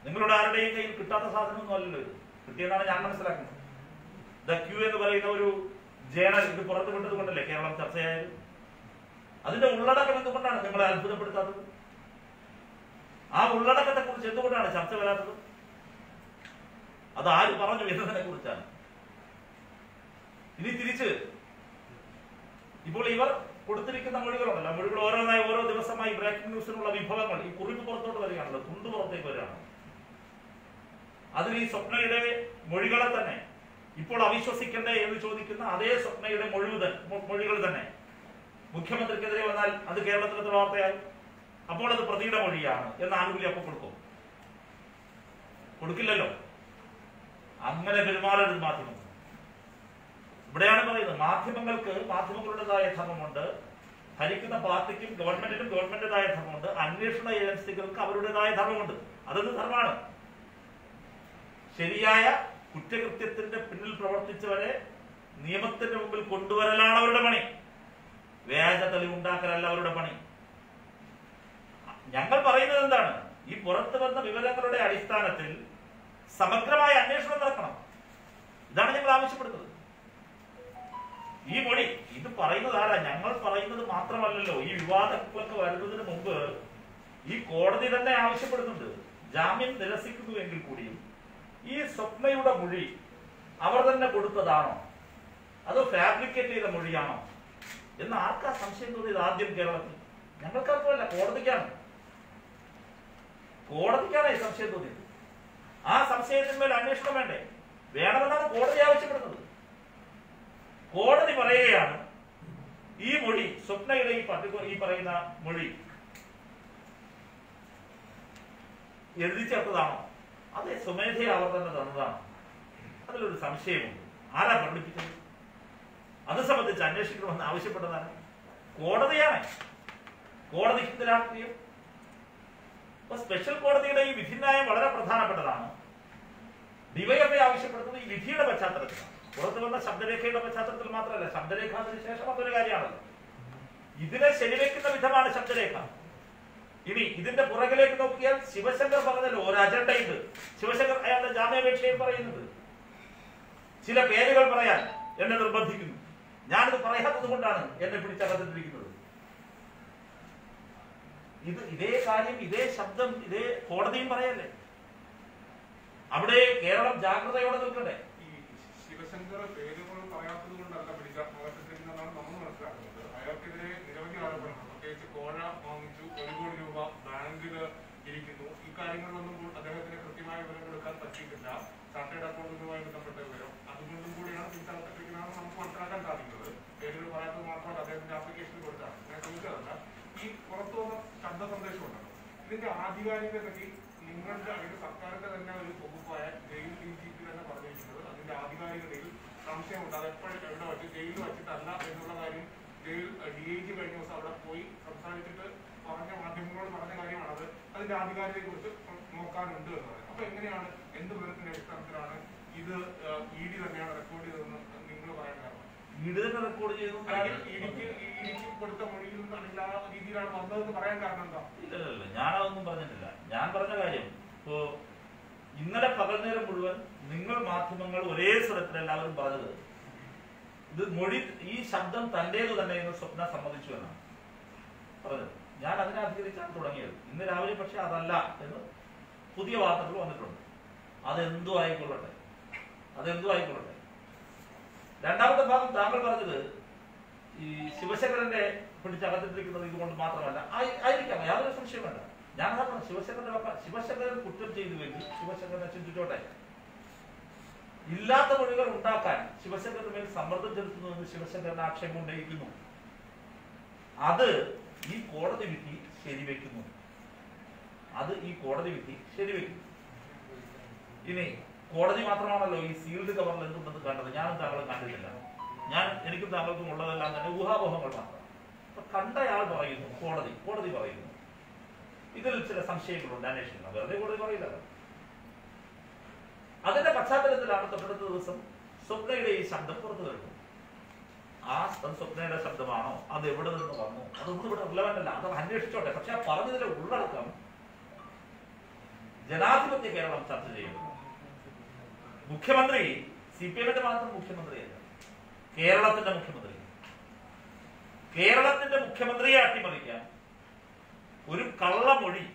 നിങ്ങളുടെ ആരുടെയും കയ്യിൽ കിട്ടാത്ത സാധനമൊന്നും അല്ലല്ലോ ഇത്. കിട്ടിയെന്നാണ് ഞാൻ മനസ്സിലാക്കുന്നത്. ദ ക്യൂ എന്ന് പറയുന്ന ഒരു ജേണൽ ഇത് പുറത്തു വിട്ടത് കൊണ്ടല്ലേ കേരളം ചർച്ചയായത്. അതിന്റെ ഉള്ളടക്കം എന്തുകൊണ്ടാണ് നിങ്ങളെ അത്ഭുതപ്പെടുത്താത്തത്? ആ ഉള്ളടക്കത്തെ കുറിച്ച് എന്തുകൊണ്ടാണ് ചർച്ച വരാത്തത്? അത് ആര് പറഞ്ഞു എന്നതിനെ കുറിച്ചാണ്. ഇനി തിരിച്ച് ഇപ്പോൾ ഇവർ കൊടുത്തിരിക്കുന്ന മൊഴികളുണ്ടല്ലോ, മൊഴികൾ ഓരോന്നായി ഓരോ ദിവസമായി ബ്രേക്കിംഗ് ന്യൂസിനുള്ള വിഭവങ്ങൾ ഈ കുറിപ്പ് പുറത്തോട്ട് വരികയാണല്ലോ, തുണ്ട് പുറത്തേക്ക് വരികയാണ്. അതിൽ ഈ സ്വപ്നയുടെ മൊഴികളെ തന്നെ ഇപ്പോൾ അവിശ്വസിക്കണ്ടേ എന്ന് ചോദിക്കുന്ന അതേ സ്വപ്നയുടെ മൊഴികൾ തന്നെ മുഖ്യമന്ത്രിക്കെതിരെ വന്നാൽ അത് കേരളത്തിലത്തെ വാർത്തയായി. അപ്പോൾ അത് പ്രതിയുടെ മൊഴിയാണ് എന്ന ആനുകൂല്യം അപ്പോൾ കൊടുക്കും? കൊടുക്കില്ലല്ലോ. അങ്ങനെ പെരുമാറരുത് മാധ്യമങ്ങൾ. ഇവിടെയാണ് പറയുന്നത് മാധ്യമങ്ങൾക്ക് മാധ്യമങ്ങളുടേതായ ധർമ്മമുണ്ട്, ഭരിക്കുന്ന പാർട്ടിക്കും ഗവൺമെന്റിനും ഗവൺമെന്റിന്റേതായ ധർമ്മമുണ്ട്, അന്വേഷണ ഏജൻസികൾക്ക് അവരുടേതായ ധർമ്മമുണ്ട്. അതെന്ത് ധർമ്മമാണ്? ശരിയായ കുറ്റകൃത്യത്തിന്റെ പിന്നിൽ പ്രവർത്തിച്ചവരെ നിയമത്തിന്റെ മുമ്പിൽ കൊണ്ടുവരലാണ് അവരുടെ പണി. വ്യാജ തെളിവുണ്ടാക്കലല്ല അവരുടെ പണി. ഞങ്ങൾ പറയുന്നത് എന്താണ്? ഈ പുറത്തു വന്ന വിവരങ്ങളുടെ അടിസ്ഥാനത്തിൽ സമഗ്രമായ അന്വേഷണം നടക്കണം. ഇതാണ് ഞങ്ങൾ ആവശ്യപ്പെടുന്നത്. ഈ മൊഴി ഇത് പറയുന്നത് ആരാ? ഞങ്ങൾ പറയുന്നത് മാത്രമല്ലല്ലോ. ഈ വിവാദങ്ങളൊക്കെ വരുന്നതിന് മുമ്പ് ഈ കോടതി തന്നെ ആവശ്യപ്പെടുന്നുണ്ട്. ജാമ്യം നിരസിക്കുന്നുവെങ്കിൽ കൂടിയും ഈ സ്വപ്നയുടെ മൊഴി അവർ തന്നെ കൊടുത്തതാണോ അതോ ഫാബ്രിക്കേറ്റ് ചെയ്ത മൊഴിയാണോ എന്ന് ആർക്കാ സംശയം തോന്നിയത്? ആദ്യം കേരളത്തിൽ ഞങ്ങൾക്കാർക്കുമല്ല, കോടതിക്കാണ്. കോടതിക്കാണ് ഈ സംശയം തോന്നിയത്. ആ സംശയത്തിന്മേൽ അന്വേഷണം വേണ്ടേ? വേണമെന്നാണ് കോടതി ആവശ്യപ്പെടുന്നത്. കോടതി പറയുകയാണ് ഈ മൊഴി സ്വപ്നയുടെ ഈ പറയുന്ന മൊഴി എഴുതി ചേർത്തതാണോ അതെ സ്വമേധയെ അവർ തന്നെ തന്നതാണോ? അതിലൊരു സംശയമുണ്ട്. ആരാ പ്രകടിപ്പിച്ചത്? അത് സംബന്ധിച്ച് അന്വേഷിക്കണമെന്ന് ആവശ്യപ്പെട്ടതാണ് കോടതിയാണ്. കോടതിക്ക് രാഷ്ട്രീയം. അപ്പൊ സ്പെഷ്യൽ കോടതിയുടെ ഈ വിധിന്യായം വളരെ പ്രധാനപ്പെട്ടതാണ്. ഡിവൈഎഫ്ഐ ആവശ്യപ്പെടുന്നത് ഈ വിധിയുടെ പശ്ചാത്തലത്തിലാണ്. പുറത്തു വന്ന ശബ്ദരേഖയുടെ പശ്ചാത്തലത്തിൽ മാത്രമല്ല, ശബ്ദരേഖ അതിന് ശേഷം അതൊരു കാര്യമാണല്ലോ. ഇതിനെ ശരിവെക്കുന്ന വിധമാണ് ശബ്ദരേഖ. ഇനി ഇതിന്റെ പുറകിലേക്ക് നോക്കിയാൽ ശിവശങ്കർ പറഞ്ഞല്ലോ ഒരു അജണ്ടയുണ്ട്. ശിവശങ്കർ അയാളുടെ ജാമ്യാപേക്ഷയിൽ പറയുന്നത് ചില പേരുകൾ പറയാൻ എന്നെ നിർബന്ധിക്കുന്നു. ഞാനിത് പറയാത്തത് കൊണ്ടാണ് എന്നെ പിടിച്ചകത്തിട്ടിരിക്കുന്നത്. ഇതേ കാര്യം ഇതേ ശബ്ദം ഇതേ കോടതിയും പറയല്ലേ. അവിടെ കേരളം ജാഗ്രതയോടെ നിൽക്കണ്ടേ? ഈ ശിവശങ്കർ പേരുകൾ പറയാത്തത് കൊണ്ടല്ല പിടിച്ചകത്തിട്ടിരിക്കുന്നതാണ് നമ്മൾ മനസ്സിലാക്കുന്നത്. അയാൾക്കെതിരെ നിരവധി ആരോപണങ്ങൾ, പ്രത്യേകിച്ച് കോഴ വാങ്ങിച്ചു, 1 കോടി രൂപ ബാങ്കിൽ ഇരിക്കുന്നു. ഈ കാര്യങ്ങളിലൊന്നും അദ്ദേഹത്തിന് കൃത്യമായ വിവരം കൊടുക്കാൻ പറ്റിയിട്ടില്ല. ചാർട്ടേഡ് അക്കൗണ്ടുമായി ബന്ധപ്പെട്ട വിവരം അതുകൊണ്ടും കൂടിയാണ് പിടിച്ചകത്തിട്ടിരിക്കുന്നതാണ് നമുക്ക് മനസ്സിലാക്കാൻ സാധിക്കുന്നത്. പേരുകൾ പറയാത്തത് മാത്രമല്ല അദ്ദേഹത്തിന്റെ ആപ്ലിക്കേഷനിൽ കൊടുത്താണ്. ഞാൻ ചോദിച്ചതല്ല, ഈ പുറത്തു വന്ന ശബ്ദ സന്ദേശം ഉണ്ടല്ലോ, ഇതിന്റെ ആധികാരികതയ്ക്ക് നിങ്ങളുടെ അല്ലെങ്കിൽ സർക്കാരിന്റെ തന്നെ ഒരു വകുപ്പായ ജയിൽ DGP തന്നെ പറഞ്ഞിരിക്കുന്നത് അതിന്റെ ആധികാരികതയിൽ സംശയമുണ്ട്. അത് എപ്പോഴും എവിടെ വെച്ച് ജയിലിൽ വെച്ചിട്ടല്ല എന്നുള്ള കാര്യം ജയിൽ DIG കഴിഞ്ഞ ദിവസം അവിടെ പോയി സംസാരിച്ചിട്ട് പറഞ്ഞ മാധ്യമങ്ങളോട് പറഞ്ഞ കാര്യമാണ്. അതിന്റെ ആധികാരികതയെ കുറിച്ച് നോക്കാനുണ്ട് എന്ന് പറയുന്നത്. അപ്പൊ എങ്ങനെയാണ്, എന്ത് വിവരത്തിന്റെ അടിസ്ഥാനത്തിലാണ് ഇത് ED തന്നെയാണ് റെക്കോർഡ് ചെയ്തതെന്ന് നിങ്ങൾ പറയാൻ കാരണം? ED തന്നെ റെക്കോർഡ് ചെയ്തു EDക്ക് കൊടുത്ത മൊഴിയിൽ നിന്നാണെങ്കിൽ ആ രീതിയിലാണ് വന്നതെന്ന് പറയാൻ കാരണം എന്താ? ഇല്ലല്ല, ഞാനതൊന്നും പറഞ്ഞിട്ടില്ല. ഞാൻ പറഞ്ഞ കാര്യം ഇപ്പോ ഇന്നലെ പകൽ നേരം മുഴുവൻ നിങ്ങൾ മാധ്യമങ്ങൾ ഒരേ സ്വരത്തിൽ എല്ലാവരും പറഞ്ഞത് ഇത് മൊഴി ഈ ശബ്ദം തന്റേത് തന്നെ എന്ന് സ്വപ്ന സമ്മതിച്ചു എന്നാണ് പറഞ്ഞത്. ഞാൻ അതിനെ അധികരിച്ചാണ് തുടങ്ങിയത്. ഇന്ന് രാവിലെ പക്ഷെ അതല്ല എന്ന് പുതിയ വാർത്തകൾ വന്നിട്ടുണ്ട്. അതെന്തു ആയിക്കൊള്ളട്ടെ. രണ്ടാമത്തെ ഭാഗം താങ്കൾ പറഞ്ഞത് ഈ ശിവശങ്കരന്റെ പിടിച്ചകത്തിട്ടിരിക്കുന്നത് ഇതുകൊണ്ട് മാത്രമല്ല ആയിരിക്കാം, യാതൊരു സംശയം വേണ്ട. ഞാൻ പറഞ്ഞു ശിവശങ്കരൻ കുറ്റം ചെയ്തുവെങ്കിൽ ശിവശങ്കരനെ ചിന്തിച്ചോട്ടെ. ഇല്ലാത്ത മൊഴികൾ ഉണ്ടാക്കാൻ ശിവശങ്കറിന് മേൽ സമ്മർദ്ദം ചെലുത്തുന്നുവെന്ന് ശിവശങ്കരൻ ആക്ഷേപം ഉന്നയിക്കുന്നു. അത് ഈ കോടതി വിധി ശരിവെക്കുന്നു. ഇനി കോടതി മാത്രമാണല്ലോ ഈ സീൽഡ് കവറിൽ എന്തുണ്ടെന്ന് കണ്ടത്. ഞാനും താങ്കളും കണ്ടിട്ടില്ല. എനിക്കും താങ്കൾക്കും ഉള്ളതെല്ലാം തന്നെ ഊഹാപോഹങ്ങൾ മാത്രം. അപ്പൊ കണ്ടയാൾ പറയുന്നു, കോടതി പറയുന്നു ഇതിൽ ചില സംശയങ്ങളുണ്ട്, അന്വേഷിക്കണം. വെറുതെ കോടതി പറയില്ലല്ലോ. അതിന്റെ പശ്ചാത്തലത്തിലാണ് തൊട്ടടുത്ത ദിവസം സ്വപ്നയുടെ ഈ ശബ്ദം പുറത്തു വരുന്നത്. ആ സ്വപ്നയുടെ ശബ്ദമാണോ, അത് എവിടെ നിന്ന് വന്നു, അതൊന്നും ഇവിടെ റിലവന്റ് അല്ല, അത് അന്വേഷിച്ചോട്ടെ. പക്ഷെ ആ പറഞ്ഞതിന്റെ ഉള്ളടക്കം ജനാധിപത്യ കേരളം ചർച്ച ചെയ്യുന്നു. മുഖ്യമന്ത്രി CPM-ന്റെ മാത്രം മുഖ്യമന്ത്രിയല്ല, കേരളത്തിന്റെ മുഖ്യമന്ത്രി. കേരളത്തിന്റെ മുഖ്യമന്ത്രിയെ അട്ടിമറിക്കാൻ ഒരു കള്ളമൊഴി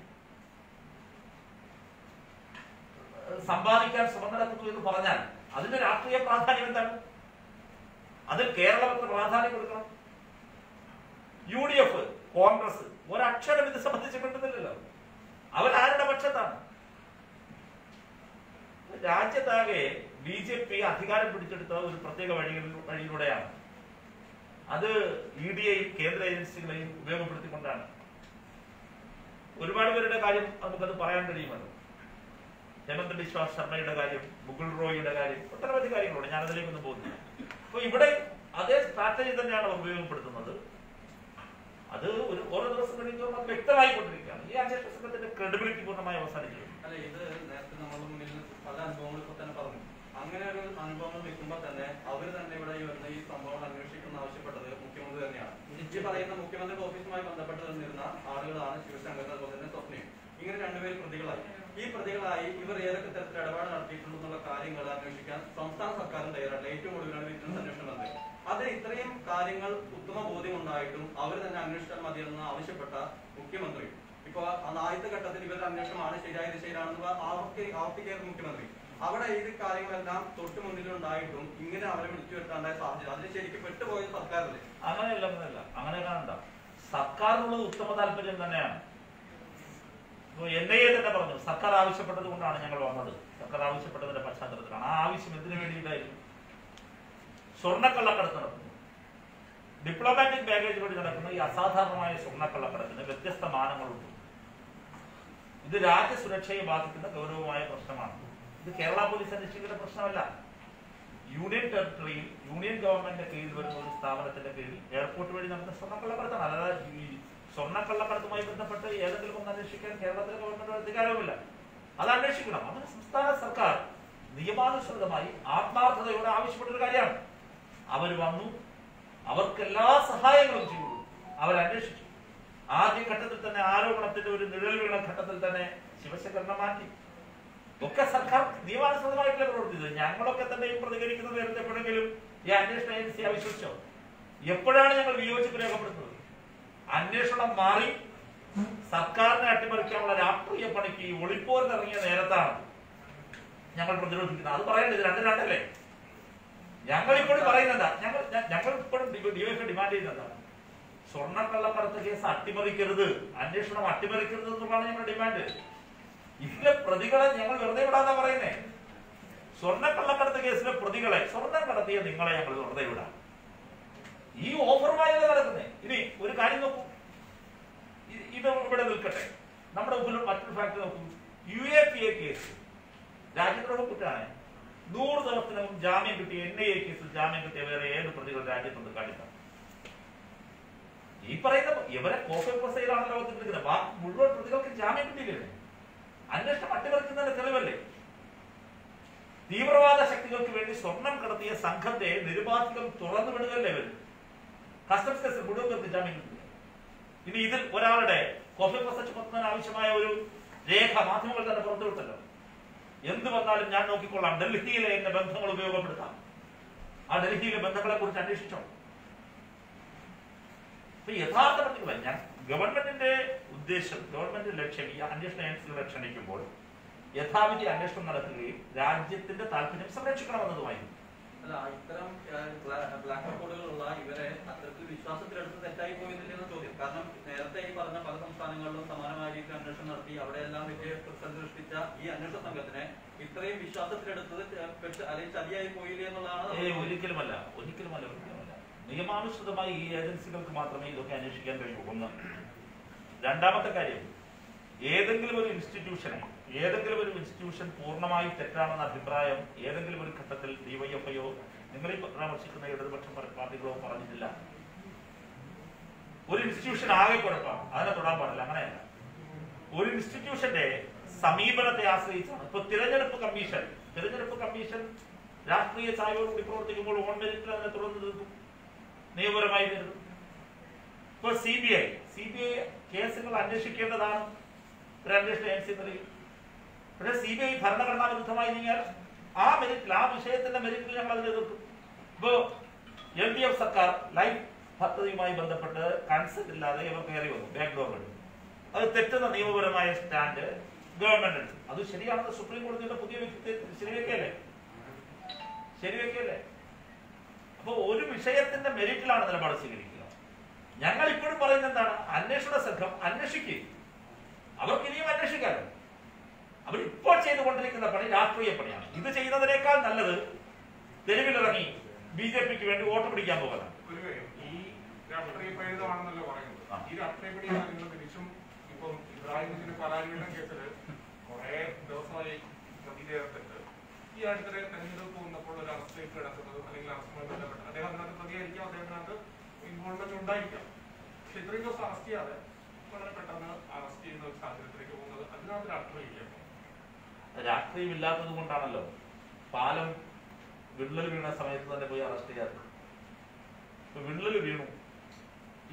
സമ്പാദിക്കാൻ ശ്രമം നടക്കുന്നു എന്ന് പറഞ്ഞാൽ അതിന്റെ രാഷ്ട്രീയ പ്രാധാന്യം എന്താണ്? അതിൽ കേരളം എത്ര പ്രാധാന്യം കൊടുക്കണം? UDF, കോൺഗ്രസ് ഒരക്ഷരം ഇത് സംബന്ധിച്ച് കിട്ടുന്നില്ലല്ലോ. അവരാരുടെ പക്ഷത്താണ്? രാജ്യത്താകെ BJP അധികാരം പിടിച്ചെടുത്ത ഒരു പ്രത്യേക വഴിയിലൂടെയാണ്. അത് ED-യെയും കേന്ദ്ര ഏജൻസികളെയും ഉപയോഗപ്പെടുത്തിക്കൊണ്ടാണ്. ഒരുപാട് പേരുടെ കാര്യം നമുക്കത് പറയാൻ കഴിയുമല്ലോ. ഹേമന്ത് ബിശ്വ ശർമ്മയുടെ കാര്യം, മുകുൾ റോയിയുടെ കാര്യം, ഒട്ടനവധി കാര്യങ്ങളുണ്ട്. ഞാനതിലേക്കൊന്നും പോകുന്നില്ല. അപ്പൊ ഇവിടെ അതേ സ്ട്രാറ്റജി തന്നെയാണ് അവർ ഉപയോഗപ്പെടുത്തുന്നത്. അത് ഓരോ ദിവസം കഴിയുമ്പോൾ അത് വ്യക്തമായിക്കൊണ്ടിരിക്കുകയാണ്. ഈ അന്വേഷണ സംഘത്തിന്റെ ക്രെഡിബിലിറ്റി പൂർണ്ണമായി അവസാനിച്ചു. അല്ല, ഇത് നേരത്തെ നമ്മൾ മുന്നിൽ പല അനുഭവങ്ങളും ഇപ്പൊ തന്നെ പറഞ്ഞു. അങ്ങനെ ഒരു അനുഭവങ്ങൾ വെക്കുമ്പോൾ തന്നെ അവർ തന്നെ ഇവിടെ വരുന്ന ഈ സംഭവം അന്വേഷിക്കുന്ന ആവശ്യപ്പെട്ടത് മുഖ്യമന്ത്രി തന്നെയാണ്. ഈ പറയുന്ന മുഖ്യമന്ത്രിയുടെ ഓഫീസുമായി ബന്ധപ്പെട്ട് നിന്നിരുന്ന ആളുകളാണ് ശിവശങ്കർ, അതുപോലെ തന്നെ സ്വപ്നയും. ഇങ്ങനെ രണ്ടുപേരും പ്രതികളായി. ഈ പ്രതികളായി ഇവർ ഏതൊക്കെ തരത്തിൽ ഇടപാട് നടത്തിയിട്ടുണ്ടെന്നുള്ള കാര്യങ്ങൾ അന്വേഷിക്കാൻ സംസ്ഥാന സർക്കാരും തയ്യാറല്ല. ഏറ്റവും ഒടുവിലാണ് വിജിലൻസ് അന്വേഷണം വന്നത്. അതിന് ഇത്രയും കാര്യങ്ങൾ ഉത്തമ ബോധ്യം ഉണ്ടായിട്ടും അവർ തന്നെ അന്വേഷിച്ചാൽ മതിയെന്ന് ആവശ്യപ്പെട്ട മുഖ്യമന്ത്രി ഇപ്പൊ ആദ്യത്തെ ഘട്ടത്തിൽ ഇവരുടെ അന്വേഷണമാണ് ശരിയായ ദിശയിലാണെന്ന് ആവർത്തിക്കായിരുന്നു മുഖ്യമന്ത്രി. അവിടെ ഈ കാര്യങ്ങളെല്ലാം തൊട്ടു മുന്നിലുണ്ടായിട്ടും ഇങ്ങനെ അവരെ വിളിച്ചു വരുത്താണ്ടായ സാഹചര്യം, അതിന് ശരിക്കും പെട്ടുപോയ സർക്കാരല്ലേ? അങ്ങനെയല്ല, അങ്ങനെ കാണണ്ട. സർക്കാരിനുള്ളത് ഉത്തമ താല്പര്യം തന്നെയാണ്. NIA തന്നെ പറഞ്ഞു, സർക്കാർ ആവശ്യപ്പെട്ടത് കൊണ്ടാണ് ഞങ്ങൾ വന്നത്. സർക്കാർ ആവശ്യപ്പെട്ടതിന്റെ പശ്ചാത്തലത്തിലാണ്. ആ ആവശ്യം എന്തിനു വേണ്ടിയിട്ടായിരുന്നു? സ്വർണ്ണക്കള്ളക്കടത്ത് നടത്തുന്നു. ഡിപ്ലോമാറ്റിക് ബാഗേജ് വഴി നടക്കുന്ന ഈ അസാധാരണമായ സ്വർണ്ണക്കള്ളക്കടത്തിന് വ്യത്യസ്ത മാനങ്ങളുണ്ട്. ഇത് രാജ്യസുരക്ഷയെ ബാധിക്കുന്ന ഗൗരവമായ പ്രശ്നമാണ്. ഇത് കേരള പോലീസ് അന്വേഷിക്കേണ്ട പ്രശ്നമല്ല. യൂണിയൻ ടെറിട്ടറിയിൽ യൂണിയൻ ഗവൺമെന്റിന്റെ കീഴിൽ വരുന്ന ഒരു സ്ഥാപനത്തിന്റെ കീഴിൽ എയർപോർട്ട് വഴി നടക്കുന്ന സ്വർണ്ണക്കള്ളക്കടത്താണ്. അല്ലാതെ ഈ സ്വർണ്ണക്കള്ളക്കടത്തുമായി ബന്ധപ്പെട്ട് ഏതെങ്കിലും ഒന്ന് അന്വേഷിക്കാൻ കേരളത്തിലെ ഗവൺമെന്റ് അധികാരവുമില്ല. അത് അന്വേഷിക്കണം. അതിന് സംസ്ഥാന സർക്കാർ നിയമാനുസൃതമായി ആത്മാർത്ഥതയോടെ ആവശ്യപ്പെട്ടൊരു കാര്യമാണ്. അവർ വന്നു, അവർക്ക് എല്ലാ സഹായങ്ങളും ചെയ്തു, അവരന്വേഷിച്ചു. ആദ്യ ഘട്ടത്തിൽ തന്നെ ആരോപണത്തിന്റെ ഒരു നിഴൽ വീണ ഘട്ടത്തിൽ തന്നെ ശിവശങ്കരനെ മാറ്റി. ഒക്കെ സർക്കാർ നിയമാനുസൃതമായിട്ടല്ലേ പ്രവർത്തിച്ചത്. ഞങ്ങളൊക്കെ തന്നെയും പ്രതികരിക്കുന്നത് നേരത്തെ എപ്പോഴെങ്കിലും ഈ അന്വേഷണ ഏജൻസി ആവശ്യപ്പെട്ടോ? എപ്പോഴാണ് ഞങ്ങൾ വിയോജിപ്പ് രേഖപ്പെടുത്തുന്നത്? അന്വേഷണം മാറി സർക്കാരിനെ അട്ടിമറിക്കാനുള്ള രാഷ്ട്രീയ പണിക്ക് ഒളിപ്പോരിനിറങ്ങിയ നേരത്താണ് ഞങ്ങൾ പ്രതിരോധിക്കുന്നത്. അത് പറയേണ്ടത് രണ്ടല്ലേ? ഞങ്ങൾ ഇപ്പോഴും പറയുന്നതാ, ഞങ്ങൾ ഇപ്പോഴും ഡിവൈഎഫ്ഐ ഡിമാൻഡ് ചെയ്യുന്നതാണ്, സ്വർണ്ണക്കള്ളക്കടത്ത് കേസ് അട്ടിമറിക്കരുത്, അന്വേഷണം അട്ടിമറിക്കരുത് എന്നുള്ളതാണ് ഞങ്ങളുടെ ഡിമാൻഡ്. ഇതിലെ പ്രതികളെ ഞങ്ങൾ വെറുതെ വിടാന്നാ പറയുന്നേ. സ്വർണ്ണക്കള്ളക്കടത്ത് കേസിലെ പ്രതികളെ, സ്വർണ്ണം കടത്തിയ നിങ്ങളെ ഞങ്ങൾ വെറുതെ വിടാം. ഈ ഓഫറുമായല്ലേ നടക്കുന്നേ. ഇനി ഒരു കാര്യം നോക്കൂ, ഇത് ഇവിടെ നിൽക്കട്ടെ. നമ്മുടെ മുമ്പിൽ മറ്റൊരു ഫാക്ട് നോക്കൂ. UAPA case രാജ്യത്തോട് കുറ്റാണ്. 100 ദിവസത്തിനകം ജാമ്യം കിട്ടിയ NIA കേസിൽ ജാമ്യം കിട്ടിയ വേറെ ഏത് പ്രതികൾ രാജ്യത്തുണ്ട്? കാണിക്കാം. ഈ പറയുന്ന ഇവരെ കോഫിലാണല്ലോ ലോകത്തിരിക്കുന്നത്. മുഴുവൻ പ്രതികൾക്ക് ജാമ്യം കിട്ടിയില്ലേ? അന്വേഷണം അട്ടിമറിക്കുന്നതിന്റെ തെളിവല്ലേ? തീവ്രവാദ ശക്തികൾക്ക് വേണ്ടി സ്വർണം കടത്തിയ സംഘത്തെ നിരുപാധികം തുറന്നു വിടുകയല്ലേ ഇവർ? കസ്റ്റംസ് കേസിൽ മുഴുവൻ പേർക്ക് ജാമ്യം കിട്ടില്ല. ഇനി ഇതിൽ ഒരാളുടെ കോഫി പ്രസ ചുമത്തുന്നതിന് ആവശ്യമായ ഒരു രേഖ മാധ്യമങ്ങൾ തന്നെ പുറത്തുവിട്ടല്ലോ. എന്ത് വന്നാലും ഞാൻ നോക്കിക്കൊള്ളാം, ഡൽഹിയിലെ എന്റെ ബന്ധങ്ങൾ ഉപയോഗപ്പെടുത്താം. ആ ഡൽഹിയിലെ ബന്ധങ്ങളെ കുറിച്ച് അന്വേഷിച്ചോ? യഥാർത്ഥ പ്രതികൾ, ഞാൻ ഗവൺമെന്റിന്റെ ഉദ്ദേശം, ഗവൺമെന്റ് ലക്ഷ്യം ഈ അന്വേഷണ ഏജൻസികളെ ക്ഷണിക്കുമ്പോൾ യഥാവിധി അന്വേഷണം നടത്തുകയും രാജ്യത്തിന്റെ താല്പര്യം സംരക്ഷിക്കണമെന്നതുമായിരുന്നു. അല്ല, ഇത്തരം ബ്ലാക്ക് റെക്കോർഡുകളുള്ള ഇവരെ അത്തരത്തിൽ വിശ്വാസത്തിലെടുത്ത് തെറ്റായി പോയിരുന്നില്ലെന്ന ചോദ്യം. കാരണം നേരത്തെ ഈ പറഞ്ഞ പല സംസ്ഥാനങ്ങളിലും സമാനമായ രീതിയിൽ അന്വേഷണം നടത്തി അവിടെയെല്ലാം വലിയ പ്രതിസന്ധി സൃഷ്ടിച്ച ഈ അന്വേഷണ സംഘത്തിനെ ഇത്രയും വിശ്വാസത്തിലെടുത്തത് അല്ലെങ്കിൽ ചതിയായി പോയില്ലേ എന്നുള്ളതാണ്. ഒരിക്കലുമല്ല. നിയമാനുസൃതമായി ഈ ഏജൻസികൾക്ക് മാത്രമേ ഇതൊക്കെ അന്വേഷിക്കാൻ കഴിയൂ. ഒന്ന്. രണ്ടാമത്തെ കാര്യം, ഏതെങ്കിലും ഒരു ഇൻസ്റ്റിറ്റ്യൂഷൻ പൂർണ്ണമായി തെറ്റാണെന്ന അഭിപ്രായം ഏതെങ്കിലും ഒരു ഘട്ടത്തിൽ ഡിവൈഎഫ്ഐയോ നിങ്ങളീ പരാമർശിക്കുന്ന ഇടതുപക്ഷ പാർട്ടികളോ പറഞ്ഞിട്ടില്ല. ഒരു ഇൻസ്റ്റിറ്റ്യൂഷൻ ആകെ കുഴപ്പമാണ്, അതിനെ തൊടാൻ പാടില്ല. അങ്ങനെയല്ല. ഒരു ഇൻസ്റ്റിറ്റ്യൂഷന്റെ സമീപനത്തെ ആശ്രയിച്ചാണ്. ഇപ്പൊ തിരഞ്ഞെടുപ്പ് കമ്മീഷൻ തെരഞ്ഞെടുപ്പ് കമ്മീഷൻ രാഷ്ട്രീയ ചായയോടുകൂടി പ്രവർത്തിക്കുമ്പോൾ ഓൺ മെറിറ്റിൽ അതിനെ തുറന്നു തീർക്കും, നിയമപരമായി വരുന്നു. ഇപ്പോൾ സി ബി ഐ കേസുകൾ അന്വേഷിക്കേണ്ടതാണ് ഒരു അന്വേഷണ ഏജൻസി നിലയിൽ. പക്ഷേ സി ബി ഐ ഭരണഘടനാ വിരുദ്ധമായി നീങ്ങിയാൽ ആ മെറിറ്റിൽ, ആ വിഷയത്തിന്റെ മെറിറ്റിൽ ഞങ്ങൾ അതിനെ എതിർക്കും. ഇപ്പോ LDF സർക്കാർ ലൈഫ് പദ്ധതിയുമായി ബന്ധപ്പെട്ട് കൺസെന്റ് ഇല്ലാതെ ഇവർ കയറി വന്നു, ബാക്ക് ഡോർ വഴി. അത് തെറ്റുന്ന നിയമപരമായ സ്റ്റാൻഡ് ഗവൺമെന്റ് എടുത്തു. അത് ശരിയാണെന്ന് സുപ്രീം കോടതിയുടെ പുതിയ വ്യക്തി ശരിവെക്കല്ലേ? അപ്പൊ ഒരു വിഷയത്തിന്റെ മെറിറ്റിലാണ് നിലപാട് സ്വീകരിക്കുക. ഞങ്ങൾ ഇപ്പോഴും പറയുന്നത് എന്താണ്? അന്വേഷണ സംഘം അന്വേഷിക്കുക. അവർക്ക് ഇനിയും അന്വേഷിക്കാമല്ലോ. അവർ ഇപ്പോൾ ചെയ്തുകൊണ്ടിരിക്കുന്ന പണി രാഷ്ട്രീയ പണിയാണ്. ഇത് ചെയ്യുന്നതിനേക്കാൾ നല്ലത് തെരുവിലിറങ്ങി BJPക്ക് വേണ്ടി വോട്ട് പിടിക്കാൻ പോകലാണ്. ഈ രാഷ്ട്രീയ പ്രേരിതമാണെന്നല്ലോ പറയുന്നത്. ഈ രാഷ്ട്രീയ പണിയാണ് നിങ്ങൾ തിരിച്ചും ഇപ്പം ഇബ്രാഹിമിന്റെ പരാജയം കേസില് കുറെ ദിവസമായി പ്രതി ചേർത്തിട്ട് ഈ അടുത്തിടെ തെരഞ്ഞെടുപ്പ് വന്നപ്പോൾ ഒരു അറസ്റ്റിലേക്ക് കിടക്കുന്നത് അല്ലെങ്കിൽ അറസ്റ്റുമായി ബന്ധപ്പെട്ട് അദ്ദേഹം അതിനകത്ത് പ്രതികരിക്കാം, അദ്ദേഹത്തിനകത്ത് ഇൻവോൾവ്മെന്റ് ഉണ്ടായിരിക്കാം. പക്ഷെ ഇത്രയും ദിവസം അറസ്റ്റ് ചെയ്യാതെ വളരെ പെട്ടെന്ന് അറസ്റ്റ് ചെയ്യുന്ന ഒരു സാഹചര്യത്തിലേക്ക് പോകുന്നത് അതിനകത്ത് രാഷ്ട്രീയമില്ല. രാഷ്ട്രീയമില്ലാത്തത് കൊണ്ടാണല്ലോ പാലം വിള്ളൽ വീണ സമയത്ത് തന്നെ പോയി അറസ്റ്റ് ചെയ്യാറ്. ഇപ്പൊ വിള്ളൽ വീണു,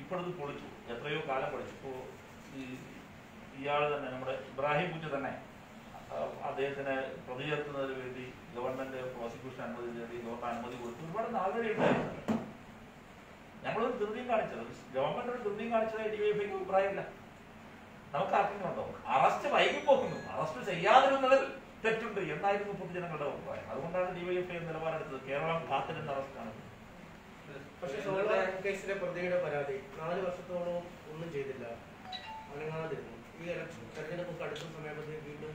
ഇപ്പോഴത് പൊളിച്ചു, എത്രയോ കാലം പൊളിച്ചു. ഇപ്പോ ഇയാൾ തന്നെ, നമ്മുടെ ഇബ്രാഹിം കുഞ്ഞ് തന്നെ അദ്ദേഹത്തിന് പ്രതി ചേർക്കുന്നതിന് വേണ്ടി ഗവൺമെന്റ് പ്രോസിക്യൂഷൻ അനുമതി നേടി, ഗവൺമെന്റ് അനുമതി കൊടുത്തു. ഒരുപാട് നാളുകളെ ഉണ്ടായിരുന്നു. ഞങ്ങളൊരു ധൃതിയും കാണിച്ചത്, ഗവൺമെന്റ് ഒരു ധൃതിയും കാണിച്ചത് DYFIക്ക് അഭിപ്രായമില്ല. നമുക്ക് ആർക്കെങ്കിലുണ്ടോ? അറസ്റ്റ് വൈകിപ്പോക്കുന്നു, അറസ്റ്റ് ചെയ്യാതിരുന്നതിൽ തെറ്റുണ്ട് എന്നായിരുന്നു പൊതുജനങ്ങളുടെ അഭിപ്രായം. അതുകൊണ്ടാണ് DYFI നിലപാടെടുത്തത്. കേരളം കാത്തിരുന്ന അറസ്റ്റാണ്. പക്ഷേ സോളാർ കേസിലെ പ്രതിയുടെ പരാതി 4 വർഷത്തോളം ഒന്നും ചെയ്തില്ല, അനങ്ങാതിരുന്നു. ഈ തെരഞ്ഞെടുപ്പ് അടുത്ത സമയത്ത് വീണ്ടും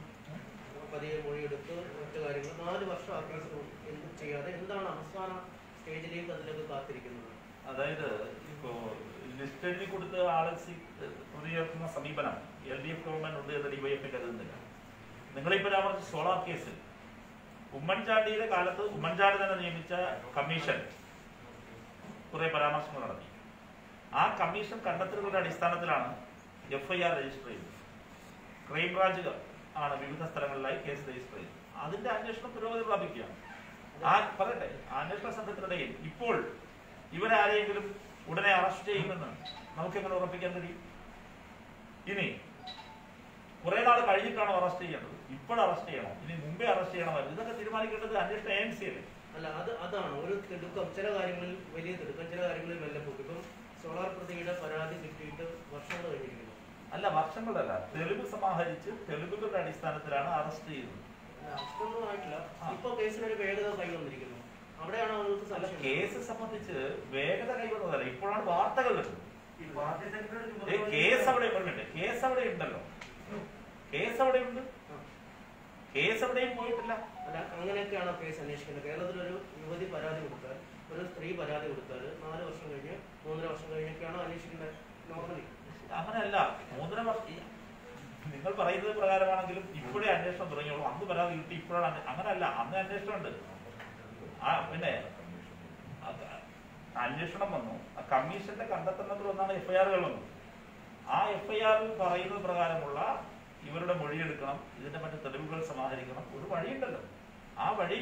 പതിയെ മൊഴിയെടുത്ത് മറ്റു കാര്യങ്ങൾ 4 വർഷം ആ കേസ് എന്തും ചെയ്യാതെ എന്താണ് അവസാന സ്റ്റേജിലേക്ക് അതിലേക്ക് കാത്തിരിക്കുന്നത്? അതായത് ഇപ്പോ ലിസ്റ്റ് എഴുതി കൊടുത്ത് ആളെ പ്രതിയേർക്കുന്ന സമീപനം LDF ഗവൺമെന്റ് ഉണ്ട് എന്ന് DYFI കരുതുന്നില്ല. നിങ്ങളിപ്പോ ഞാൻ പറഞ്ഞ സോളാർ കേസിൽ ഉമ്മൻചാണ്ടിയുടെ കാലത്ത് ഉമ്മൻചാണ്ടി തന്നെ നിയമിച്ച കമ്മീഷൻ കുറെ പരാമർശങ്ങൾ നടത്തി. ആ കമ്മീഷൻ കണ്ടെത്തലുകളുടെ അടിസ്ഥാനത്തിലാണ് FIR രജിസ്റ്റർ ചെയ്തത്. ക്രൈംബ്രാഞ്ച് ആണ് വിവിധ സ്ഥലങ്ങളിലായി കേസ് രജിസ്റ്റർ ചെയ്തത്. അതിന്റെ അന്വേഷണം പുരോഗതി പ്രാപിക്കുകയാണ്. പറയട്ടെ, അന്വേഷണ സംഘത്തിനിടയിൽ ഇപ്പോൾ ഇവരാരെയെങ്കിലും ഉടനെ അറസ്റ്റ് ചെയ്യുമെന്ന് നമുക്കെങ്ങനെ ഉറപ്പിക്കാൻ കഴിയും? ഇനി കുറെ നാൾ കഴിഞ്ഞിട്ടാണോ അറസ്റ്റ് ചെയ്യേണ്ടത്? ഇപ്പോൾ അറസ്റ്റ് ചെയ്യണോ? ഇനി മുമ്പേ അറസ്റ്റ് ചെയ്യണമായിരുന്നു? ഇതൊക്കെ തീരുമാനിക്കേണ്ടത് അന്വേഷണ ഏജൻസിയല്ലേ? അല്ല, അതാണ് ഒരു തിടുക്കം. ചില കാര്യങ്ങളിൽ വലിയ തിടുക്കം, ചില കാര്യങ്ങളിൽ മെല്ലപ്പോക്ക്. ഇപ്പം സോളാർ പ്രതിയുടെ പരാതി കിട്ടിയിട്ട് വർഷങ്ങൾ കഴിഞ്ഞിരിക്കുന്നു. അല്ല, വർഷങ്ങളല്ല, തെളിവ് സമാഹരിച്ച് തെളിവുകളുടെ അടിസ്ഥാനത്തിലാണ് അറസ്റ്റ് ചെയ്തത്. അറസ്റ്റൊന്നും ആയിട്ടില്ല. ഇപ്പൊ കേസിനൊരു വേഗത കൈവന്നിരിക്കുന്നു. അവിടെയാണ് അവർക്ക് സംശയം. കേസ് സംബന്ധിച്ച് വേഗത കൈവന്നതല്ല, ഇപ്പോഴാണ് വാർത്തകൾ വരുന്നത്. കേസ് അവിടെ ഉണ്ട്, കേസ് അവിടെ ഉണ്ടല്ലോ, കേസ് അവിടെ ഉണ്ട്, കേസ് എവിടെയും പോയിട്ടില്ല. അല്ല, അങ്ങനെയൊക്കെയാണ് കേസ് അന്വേഷിക്കുന്നത്. കേരളത്തിലൊരു യുവതി പരാതി കൊടുത്താൽ, ഒരു സ്ത്രീ പരാതി കൊടുത്താൽ 4 വർഷം കഴിഞ്ഞ് 3.5 വർഷം കഴിഞ്ഞൊക്കെയാണ് അന്വേഷിക്കുന്നത് നോർമലി. അങ്ങനെയല്ല, 3.5 വർഷം നിങ്ങൾ പറയുന്നത് പ്രകാരമാണെങ്കിലും ഇപ്പോഴേ അന്വേഷണം തുടങ്ങിയോളൂ. അന്ന് പരാതി കിട്ടി, ഇപ്പോഴാണ്. അങ്ങനെയല്ല, അന്ന് അന്വേഷണം ഉണ്ട്. പിന്നെ അന്വേഷണം വന്നു, ആ കമ്മീഷന്റെ കണ്ടെത്തലിൽ ഒന്നാണ് FIRകൾ വന്നു. ആ FIRൽ പറയുന്നത് പ്രകാരമുള്ള ഇവരുടെ മൊഴിയെടുക്കണം, ഇതിന്റെ മറ്റു തെളിവുകൾ സമാഹരിക്കണം. ഒരു വഴിയുണ്ടല്ലോ, ആ വഴി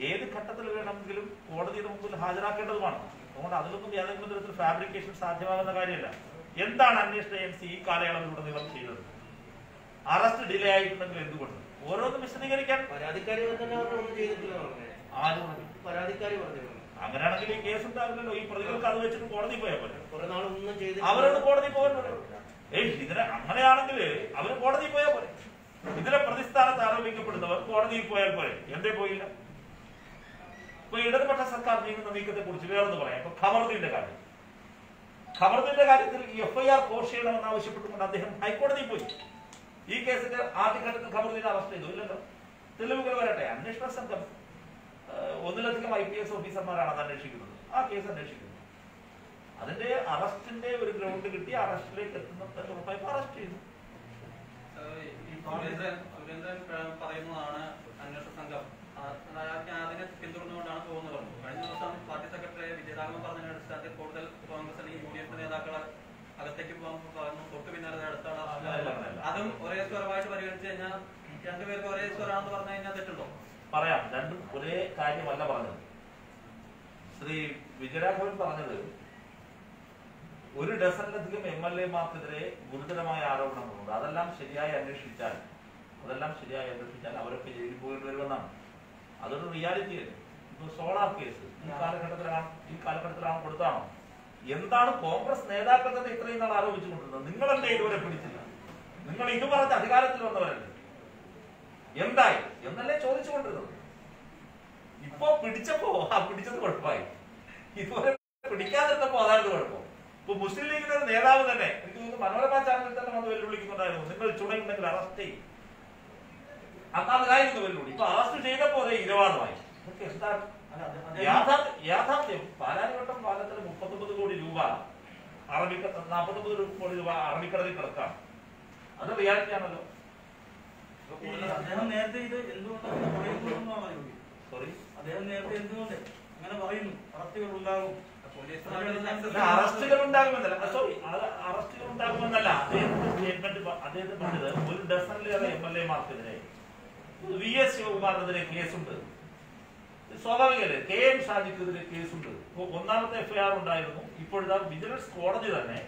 ഏത് ഘട്ടത്തിൽ വേണമെങ്കിലും കോടതിയുടെ മുമ്പിൽ ഹാജരാക്കേണ്ടതുമാണ്. അതുകൊണ്ട് അതിലൊന്നും ഏതെങ്കിലും തരത്തിൽ ഫാബ്രിക്കേഷൻ സാധ്യമാകുന്ന കാര്യമല്ല. എന്താണ് അന്വേഷണ ഏജൻസി ഈ കാലയളവിലൂടെ നിങ്ങൾ ചെയ്തത്? അറസ്റ്റ് ഡിലേ ആയിട്ടുണ്ടെങ്കിൽ എന്തുകൊണ്ട്? ഓരോന്നും വിശദീകരിക്കാൻ പരാതിക്കാരി ഒന്നും ചെയ്തിട്ടില്ല. പരാതിക്കാരി പറഞ്ഞു. അങ്ങനെയാണെങ്കിൽ ഈ കേസ് ഉണ്ടാവില്ലല്ലോ. ഈ പ്രതികൾക്ക് അത് വെച്ചിട്ട് കോടതി പോയാൽ പോലെ. കുറെ നാളൊന്നും ചെയ്തില്ല. അവരോട് കോടതി പോകാൻ പോലെ. ഇതിനെ അങ്ങനെയാണെങ്കിൽ അവര് കോടതി പോയാൽ പോലെ. ഇതിലെ പ്രതിസ്ഥാനത്ത് ആരോപിക്കപ്പെടുന്നവർ കോടതിയിൽ പോയാൽ പോലെ. എന്തേ പോയില്ല? ഇപ്പൊ ഇടതുപക്ഷ സർക്കാർ നീങ്ങുന്ന നീക്കത്തെ കുറിച്ച് വേറൊന്ന് പറയാം. ഇപ്പൊ ഖമറുദ്ദീന്റെ കാര്യം, ഖമറുദ്ദീന്റെ കാര്യത്തിൽ FIR കോഷ് ചെയ്യണമെന്ന് ആവശ്യപ്പെട്ടുകൊണ്ട് അദ്ദേഹം ഹൈക്കോടതിയിൽ പോയി. ഈ കേസിന്റെ ആദ്യഘട്ടത്തിൽ ഖമറുദ്ദീനെ അറസ്റ്റ് ചെയ്തു ഇല്ലല്ലോ. തെളിവുകൾ വരട്ടെ. അന്വേഷണ സംഘം ഒന്നിലധികം IPS ഓഫീസർമാരാണ് അത് അന്വേഷിക്കുന്നത്. ആ കേസ് അന്വേഷിക്കുന്നത്. അതിന്റെ അറസ്റ്റിന്റെ ഒരു ഗ്രൗണ്ട് കിട്ടി, അറസ്റ്റിലേക്ക് എത്തുന്ന ഉറപ്പായപ്പോൾ അറസ്റ്റ് ചെയ്തു. സുരേന്ദ്രൻ പറയുന്നതാണ് അന്വേഷണ സംഘം അതിനെ പിന്തുടർന്നുകൊണ്ടാണ് പോകുന്നത് പറഞ്ഞു. കഴിഞ്ഞ ദിവസം പാർട്ടി സെക്രട്ടറി വിജയരാഘവൻ പറഞ്ഞ അടിസ്ഥാനത്തിൽ കൂടുതൽ കോൺഗ്രസ് അല്ലെങ്കിൽ UDF നേതാക്കൾ അകത്തേക്ക് പോകാൻ പറഞ്ഞു. തൊട്ട് പിന്നാലെ അടുത്താണ്. അതും ഒരേ സ്വരമായിട്ട് പരിഗണിച്ചു കഴിഞ്ഞാൽ രണ്ടുപേർക്ക് ഒരേ സ്വരാണെന്ന് പറഞ്ഞു കഴിഞ്ഞാൽ തെറ്റുണ്ടോ? പറയാം, രണ്ടും ഒരേ കാര്യമല്ല പറഞ്ഞത്. ശ്രീ വിജയരാഘവൻ പറഞ്ഞത് ഒരു ഡസനിലധികം MLA-മാർക്കെതിരെ ഗുരുതരമായ ആരോപണങ്ങളുണ്ട്. അതെല്ലാം ശരിയായി അന്വേഷിച്ചാൽ അവരൊക്കെ ജയിലിൽ പോയിട്ട് വരുമെന്നാണ്. അതൊരു റിയാലിറ്റി അല്ലേ. ഇപ്പൊ സോളാർ കേസ് ഈ കാലഘട്ടത്തിലാണ് കൊടുത്താണോ? എന്താണ് കോൺഗ്രസ് നേതാക്കൾ തന്നെ ഇത്രയും നാൾ ആരോപിച്ചുകൊണ്ടിരുന്നത്? നിങ്ങളെന്തേ ഇതുവരെ പിടിച്ചില്ല? നിങ്ങൾ ഇത് പറഞ്ഞ അധികാരത്തിൽ വന്നവരല്ലേ, എന്തായി എന്നല്ലേ ചോദിച്ചുകൊണ്ടിരുന്നത്. ഇപ്പൊ പിടിച്ചപ്പോ പിടിച്ചത് കുഴപ്പമായി, ഇതുവരെ പിടിക്കാതിരുന്നപ്പോ അതാണ് കുഴപ്പം. ഇപ്പൊ മുസ്ലിം ലീഗിന്റെ നേതാവ് തന്നെ എനിക്ക് തോന്നുന്നു മനോരമ ചാനലിൽ തന്നെ വന്ന് വെല്ലുവിളിക്കുന്നുണ്ടായിരുന്നു, നിങ്ങൾ ചുണയുണ്ടെങ്കിൽ അറസ്റ്റ് ചെയ്യും. അന്നാമതായിരുന്നു വെല്ലുവിളി. ഇപ്പൊ അറസ്റ്റ് ചെയ്തപ്പോ അതേ ഇരവാദമായി. ഇതൊക്കെ എന്താണ് യാഥാർത്ഥ്യം? പാലാരിവട്ടം പാലത്തിന് 39 കോടി രൂപ 49 കോടി രൂപ അറബിക്കടലിൽ കിടക്കാണ്. അത് റിയാലിറ്റി ആണല്ലോ. അദ്ദേഹം നേരത്തെ ഇത് എന്തുകൊണ്ടാണ് സോറി അദ്ദേഹം നേരത്തെ എന്തുകൊണ്ട് അങ്ങനെ പറയുന്നു? അറസ്റ്റുകൾ ഉണ്ടാകും, അറസ്റ്റുകൾ ഉണ്ടാകുമെന്നല്ല, സോറി അറസ്റ്റുകൾ ഉണ്ടാകുമെന്നല്ല അദ്ദേഹത്തിന്റെ സ്റ്റേറ്റ്മെന്റ്. അദ്ദേഹത്തെ പറഞ്ഞത് ഒരു ഡസനിലേറെ MLA-മാർക്കെതിരെ VS ശിവകുമാറിനെതിരെ കേസുണ്ട്. സ്വാഭാവികല്ലേ, KM ഷാജിക്കെതിരെ കേസുണ്ട്. ഒന്നാമത്തെ FIR ഉണ്ടായിരുന്നു. ഇപ്പോഴത്തെ വിജിലൻസ് കോടതി തന്നെ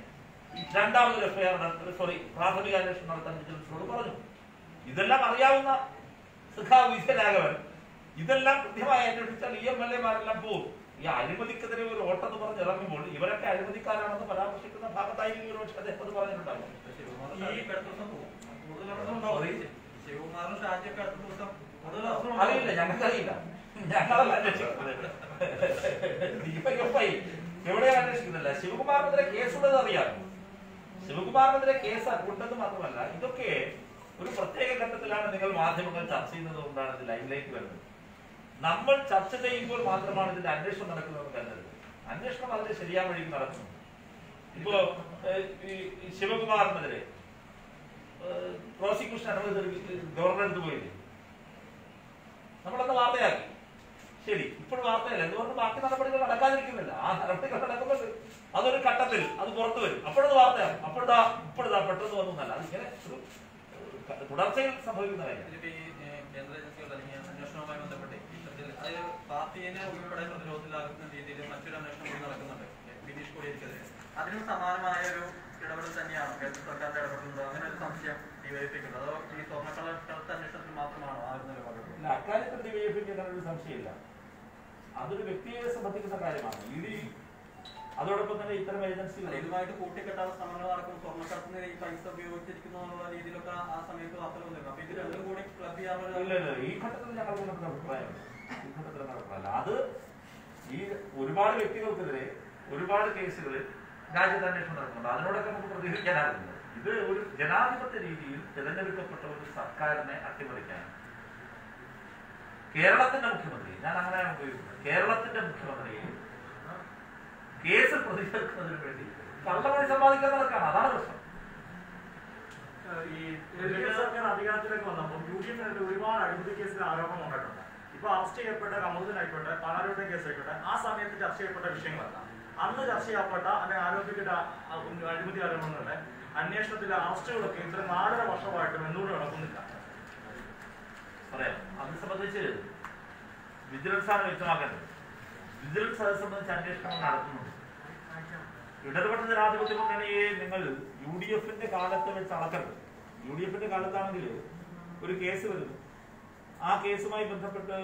രണ്ടാമതൊരു FIR പ്രാഥമിക അന്വേഷണം നടത്താൻ വിജിലൻസിനോട് പറഞ്ഞു. ഇതെല്ലാം അറിയാവുന്ന സഖാവ് വിജയരാഘവൻ ഇതെല്ലാം കൃത്യമായി അന്വേഷിച്ചാൽ ഈ MLA-മാരെല്ലാം പോകും. ഈ അഴിമതിക്കെതിരെ ഒരു ഓട്ടെന്ന് പറഞ്ഞ് ഇറങ്ങുമ്പോൾ ഇവരൊക്കെ അഴിമതിക്കാരാണെന്ന് പരാമർശിക്കുന്ന ഭാഗത്തായിരിക്കും ഒരു പക്ഷേ അദ്ദേഹം പറഞ്ഞിട്ടുണ്ടാകും. ശിവകുമാറും ഷാജിയൊക്കെ അടുത്ത ദിവസം അറിയില്ല, ഞങ്ങൾക്കറിയില്ല, ഞങ്ങളല്ല അന്വേഷിക്കുന്നത്. DYFI എവിടെയാണ് അന്വേഷിക്കുന്നില്ല. ശിവകുമാറിനെതിരെ കേസുള്ളത് അറിയാം. ശിവകുമാറിനെതിരെ കേസ് ഉണ്ടെന്ന് മാത്രമല്ല, ഇതൊക്കെ ഒരു പ്രത്യേക ഘട്ടത്തിലാണ് നിങ്ങൾ മാധ്യമങ്ങൾ ചർച്ച ചെയ്യുന്നത് കൊണ്ടാണ് ഇത് ലൈവിലേക്ക് വരുന്നത്. നമ്മൾ ചർച്ച ചെയ്യുമ്പോൾ മാത്രമാണ് ഇതിന്റെ അന്വേഷണം നടക്കുന്നത് കരുതരുത്. അന്വേഷണം അതിന്റെ ശരിയായ വഴിക്ക് നടക്കുന്നു. ഇപ്പോ ശിവകുമാറിനെതിരെ പ്രോസിക്യൂഷൻ അനുമതി ഗവർണർ എടുത്ത് പോയില്ലേ, നമ്മളന്ന് വാർത്തയാക്കി. ശരി, ഇപ്പോൾ വാർത്തയല്ല, എന്തുകൊണ്ട് ബാക്കി നടപടികൾ നടക്കാതിരിക്കുന്നില്ല? ആ നടപടികൾ നടക്കുന്നുണ്ട്. അതൊരു ഘട്ടത്തിൽ അത് പുറത്തു വരും, അപ്പോഴത് വാർത്തയാകും. ഇപ്പോഴതാ പെട്ടെന്ന് വന്നല്ല, അതിങ്ങനെ ഒരു തുടർച്ചയിൽ സംഭവിക്കുന്ന കാര്യം. കേന്ദ്ര ഏജൻസികൾ അല്ലെങ്കിൽ അന്വേഷണവുമായി ബന്ധപ്പെട്ട് അതായത് പാർട്ടിയെ ഉൾപ്പെടെ പ്രതിരോധത്തിലാക്കുന്ന രീതിയിൽ മറ്റൊരു അന്വേഷണം കൂടി നടക്കുന്നുണ്ട് ബിനീഷ് കോടിയേരിക്കെതിരെ. അതിനും സമാനമായ ഒരു ഇടപെടൽ തന്നെയാണ് കേന്ദ്ര സർക്കാരിന്റെ ഇടപെടുന്നത്. അങ്ങനെ ഒരു സംശയം DYFIക്കുണ്ട്. അതോ ഈ സ്വർണ്ണക്കടത്ത് അന്വേഷണത്തിൽ മാത്രമാണോ ആ ഒരു നിലപാട്? അക്കാര്യത്തിൽ DYFIക്ക് അങ്ങനെ ഒരു സംശയമില്ല. അതൊരു വ്യക്തിയെ സംബന്ധിക്കുന്ന കാര്യമാണ്. അതോടൊപ്പം തന്നെ ഇത്തരം ഏജൻസികൾ ഇതുമായിട്ട് കൂട്ടിക്കെട്ടാതെ ശ്രമങ്ങൾ നടക്കും. സ്വർണ്ണക്കടത്തിന് ഈ പൈസ ഉപയോഗിച്ചിരിക്കുന്നു എന്നുള്ള രീതിയിലൊക്കെ ആ സമയത്ത് വാർത്തകൾ വന്നിരുന്നു. അപ്പൊ ഇത് രണ്ടും കൂടി ക്ലബ് ചെയ്യാൻ ഈ ഘട്ടത്തിൽ ഞങ്ങൾക്ക് അഭിപ്രായമില്ല. അത് ഈ ഒരുപാട് വ്യക്തികൾക്കെതിരെ ഒരുപാട് കേസുകളിൽ രാജ്യത്ത് അന്വേഷണം നടക്കുന്നുണ്ട്. അതിനോടൊക്കെ നമുക്ക് പ്രതികരിക്കാനാകുന്നത് ഇത് ഒരു ജനാധിപത്യ രീതിയിൽ തിരഞ്ഞെടുക്കപ്പെട്ട ഒരു സർക്കാരിനെ അട്ടിമറിക്കാൻ കേരളത്തിന്റെ മുഖ്യമന്ത്രി, ഞാൻ അങ്ങനെയാണ് ഉപയോഗിക്കുന്നത്, കേരളത്തിന്റെ മുഖ്യമന്ത്രിയെ കേസിൽ പ്രതികരിക്കുന്നതിന് വേണ്ടി കള്ളവഴി സമ്പാദിക്കാൻ നടക്കാണ്. അതാണ് പ്രശ്നം. ഈ സർക്കാർ അധികാരത്തിലേക്ക് വന്നപ്പോൾ UDF ഒരുപാട് അഴിമതി കേസിൽ ആരോപണം ഉണ്ടായിട്ടുണ്ട്. ഇപ്പൊ അറസ്റ്റ് ചെയ്യപ്പെട്ട കമറുദ്ദീനായിക്കോട്ടെ, പാലാരിവട്ടം കേസ് ആയിക്കോട്ടെ, ആ സമയത്ത് ചർച്ച ചെയ്യപ്പെട്ട വിഷയങ്ങളല്ല. അന്ന് ചർച്ച ചെയ്യപ്പെട്ട അല്ലെങ്കിൽ ആരോപിക്കേണ്ട അഴിമതി ആരോപണങ്ങളുടെ അന്വേഷണത്തിലെ അറസ്റ്റുകളൊക്കെ ഇത്ര 4.5 വർഷമായിട്ടും എന്തുകൊണ്ട് നടക്കുന്നില്ല? പറയാം. അത് സംബന്ധിച്ച് വിജിലൻസ് ആണ് വ്യക്തമാക്കേണ്ടത്. വിജിലൻസ് അത് സംബന്ധിച്ച് അന്വേഷണം നടത്തുന്നുണ്ട്. ഇടതുപക്ഷ ജനാധിപത്യ മുന്നണിയെ നിങ്ങൾ UDFന്റെ കാലത്ത് വെച്ച് അളക്കരുത്. UDFന്റെ കാലത്താണെങ്കിൽ ഒരു കേസ് വരുന്നു, ആ കേസുമായി ബന്ധപ്പെട്ട്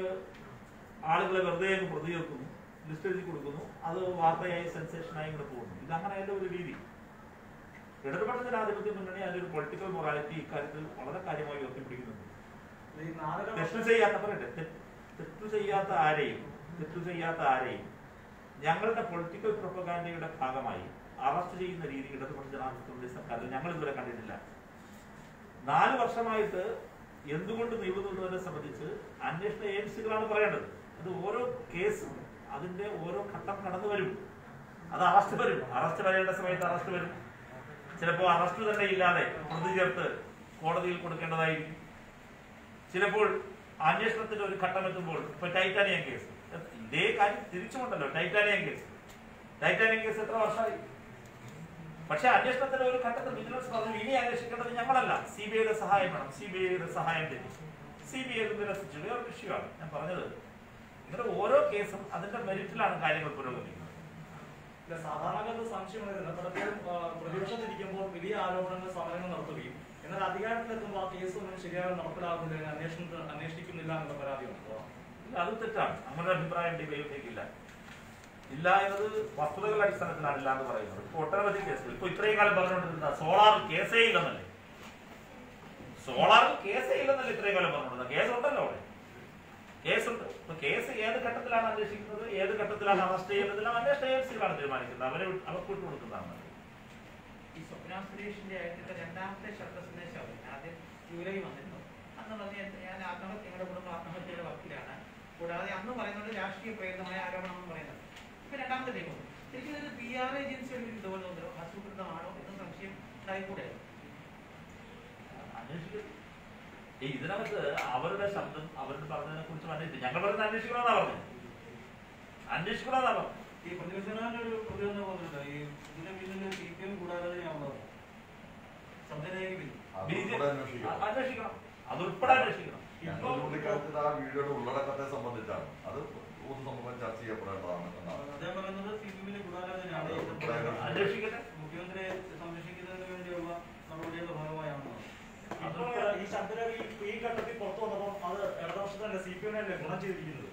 ആളുകളെ വെറുതെ പ്രതി ചേർക്കുന്നു, ലിസ്റ്റ് എഴുതി കൊടുക്കുന്നു, അത് വാർത്തയായി സെൻസേഷനായി ഇങ്ങനെ പോകുന്നു. ഇതങ്ങനെയല്ല ഒരു രീതി. ഇടതുപക്ഷ ജനാധിപത്യ മുന്നണി അതിന്റെ ഒരു പൊളിറ്റിക്കൽ മൊറാലിറ്റി ഇക്കാര്യത്തിൽ വളരെ കാര്യമായി ഉയർത്തിപ്പിടിക്കുന്നുണ്ട്. തെറ്റു ചെയ്യാത്ത ആരെയും ഞങ്ങളുടെ പൊളിറ്റിക്കൽ പ്രൊപ്പഗാൻഡയുടെ ഭാഗമായി അറസ്റ്റ് ചെയ്യുന്ന രീതി ഇടതുപക്ഷ ജനാധിപത്യ സർക്കാരിൽ ഞങ്ങൾ ഇതുവരെ കണ്ടിട്ടില്ല. 4 വർഷമായിട്ട് എന്തുകൊണ്ട് നീളുന്നതിനെ സംബന്ധിച്ച് അന്വേഷണ ഏജൻസികളാണ് പറയേണ്ടത്. അത് ഓരോ കേസും അതിന്റെ ഓരോ ഘട്ടം കടന്നു വരും. അത് അറസ്റ്റ് വരും, അറസ്റ്റ് വരേണ്ട സമയത്ത് അറസ്റ്റ് വരും. ചിലപ്പോൾ അറസ്റ്റ് തന്നെ ഇല്ലാതെ പ്രതി ചേർത്ത് കോടതിയിൽ കൊടുക്കേണ്ടതായിരിക്കും. ചിലപ്പോൾ അന്വേഷണത്തിന്റെ ഒരു ഘട്ടം എത്തുമ്പോൾ ഇപ്പൊ ടൈറ്റാനിയം കേസ്, ഇതേ കാര്യം തിരിച്ചുകൊണ്ടല്ലോ. ടൈറ്റാനിയം കേസ് എത്ര വർഷമായി? പക്ഷെ അന്വേഷണത്തിന്റെ ഒരു ഘട്ടത്തിൽ വിജിലൻസ് പറഞ്ഞു ഇനി അന്വേഷിക്കേണ്ടത് ഞങ്ങളല്ല, CBIയുടെ സഹായം വേണം. CBIയുടെ സഹായം തരും. CBI നിരസിച്ചത് ഒരു വിഷയമാണ്. ഞാൻ പറഞ്ഞത് ഇങ്ങനെ ഓരോ കേസും അതിന്റെ മെറിറ്റിലാണ് കാര്യങ്ങൾ പുരോഗമിക്കുന്നത്. സാധാരണക്കാർക്ക് സംശയം വരുന്നത് പലപ്പോഴും പ്രതിപക്ഷത്തിരിക്കുമ്പോൾ വലിയ ആരോപണങ്ങൾ സമരങ്ങൾ നടത്തുകയും എന്നാൽ അധികാരത്തിലെത്തുമ്പോൾ ആ കേസൊന്നും ശരിയായി നടപ്പിലാകുന്നില്ല, അന്വേഷിക്കുന്നില്ല എന്നുള്ള പരാതിയുണ്ട്. അത് തെറ്റാണ്. അങ്ങനെ അഭിപ്രായം ഡിബേറ്റിലേക്കില്ല. ഇല്ല എന്നത് വസ്തുതകളുടെ അടിസ്ഥാനത്തിലാണ് ഇല്ല എന്ന് പറയുന്നത്. ഇപ്പൊ ഒട്ടനവധി കേസുകൾ ഇപ്പൊ ഇത്രയും കാലം പറഞ്ഞുകൊണ്ടിരുന്ന സോളാർ കേസേ ഇല്ലെന്നല്ലേ, സോളാറിൽ കേസേ ഇല്ലെന്നല്ലേ ഇത്രയും കാലം പറഞ്ഞുകൊണ്ടിരുന്നത്. കേസുണ്ടല്ലോ അവിടെ, കേസുണ്ട്. ഇപ്പൊ കേസ് ഏത് ഘട്ടത്തിലാണ് അന്വേഷിക്കുന്നത്, ഏത് ഘട്ടത്തിലാണ് അറസ്റ്റ് ചെയ്യുന്നതെല്ലാം അന്വേഷണ ഏജൻസികളാണ് തീരുമാനിക്കുന്നത്. അവർക്ക് വിട്ടുകൊടുക്കുന്നതാണ്. ഈ സ്വപ്ന സുരേഷിന്റെ ആയിട്ട് രണ്ടാമത്തെ ശബ്ദ സന്ദേശം ആദ്യം ജൂലൈ വന്നിരുന്നു. അന്ന് പറഞ്ഞ ഞാൻ ഞങ്ങളുടെ കുടുംബം ആത്മഹത്യയുടെ വക്കീലാണ്. കൂടാതെ അന്ന് പറയുന്നത് രാഷ്ട്രീയ പ്രേരിതമായ ആരോപണം എന്ന് പറയുന്നത്. ഇപ്പൊ രണ്ടാമത്തെ ടൈം ശരിക്കും ഇത് PR ഏജൻസിയുടെ ഇതുപോലെ തോന്നുന്നു ആസൂത്രിതമാണോ എന്ന് സംശയം ഉണ്ടായിക്കൂടെ? ഇതിനകത്ത് അവരുടെ ശബ്ദം അവരുടെ പറഞ്ഞതിനെ കുറിച്ച് അന്വേഷിച്ചു. ഞങ്ങൾ പറയുന്നത് അന്വേഷിക്കണമെന്നാ പറഞ്ഞത്, അന്വേഷിക്കണമെന്നാ പറഞ്ഞത്. ഈ പ്രതിപക്ഷങ്ങളുടെ ഒരു പ്രതികരണം പോകുന്നുണ്ട്. ഈ ഇതിന്റെ പിന്നിൽ CPM കൂടാതെ അന്വേഷിക്കണം, അതുൾപ്പെടെ അന്വേഷിക്കണം. ആ വീഡിയോയുടെ ഉള്ളടക്കത്തെ സംബന്ധിച്ചാണ് അത് പൊതുസമൂഹം ചർച്ച ചെയ്യപ്പെടേണ്ടതാണ് എന്നാണ് അദ്ദേഹം പറയുന്നത്. CPM കൂടാതെ അന്വേഷിക്കട്ടെ. മുഖ്യമന്ത്രിയെ സംരക്ഷിക്കുന്നതിന് വേണ്ടിയുള്ള നടപടിയുടെ ഭാഗമായാണ്. ഈ ശബ്ദരേഖ ഈ ഘട്ടത്തിൽ പുറത്തു വന്നപ്പോൾ അത് ഇടതുപക്ഷത്തിന്റെ CPM ഗുണം ചെയ്തിരിക്കുന്നത്.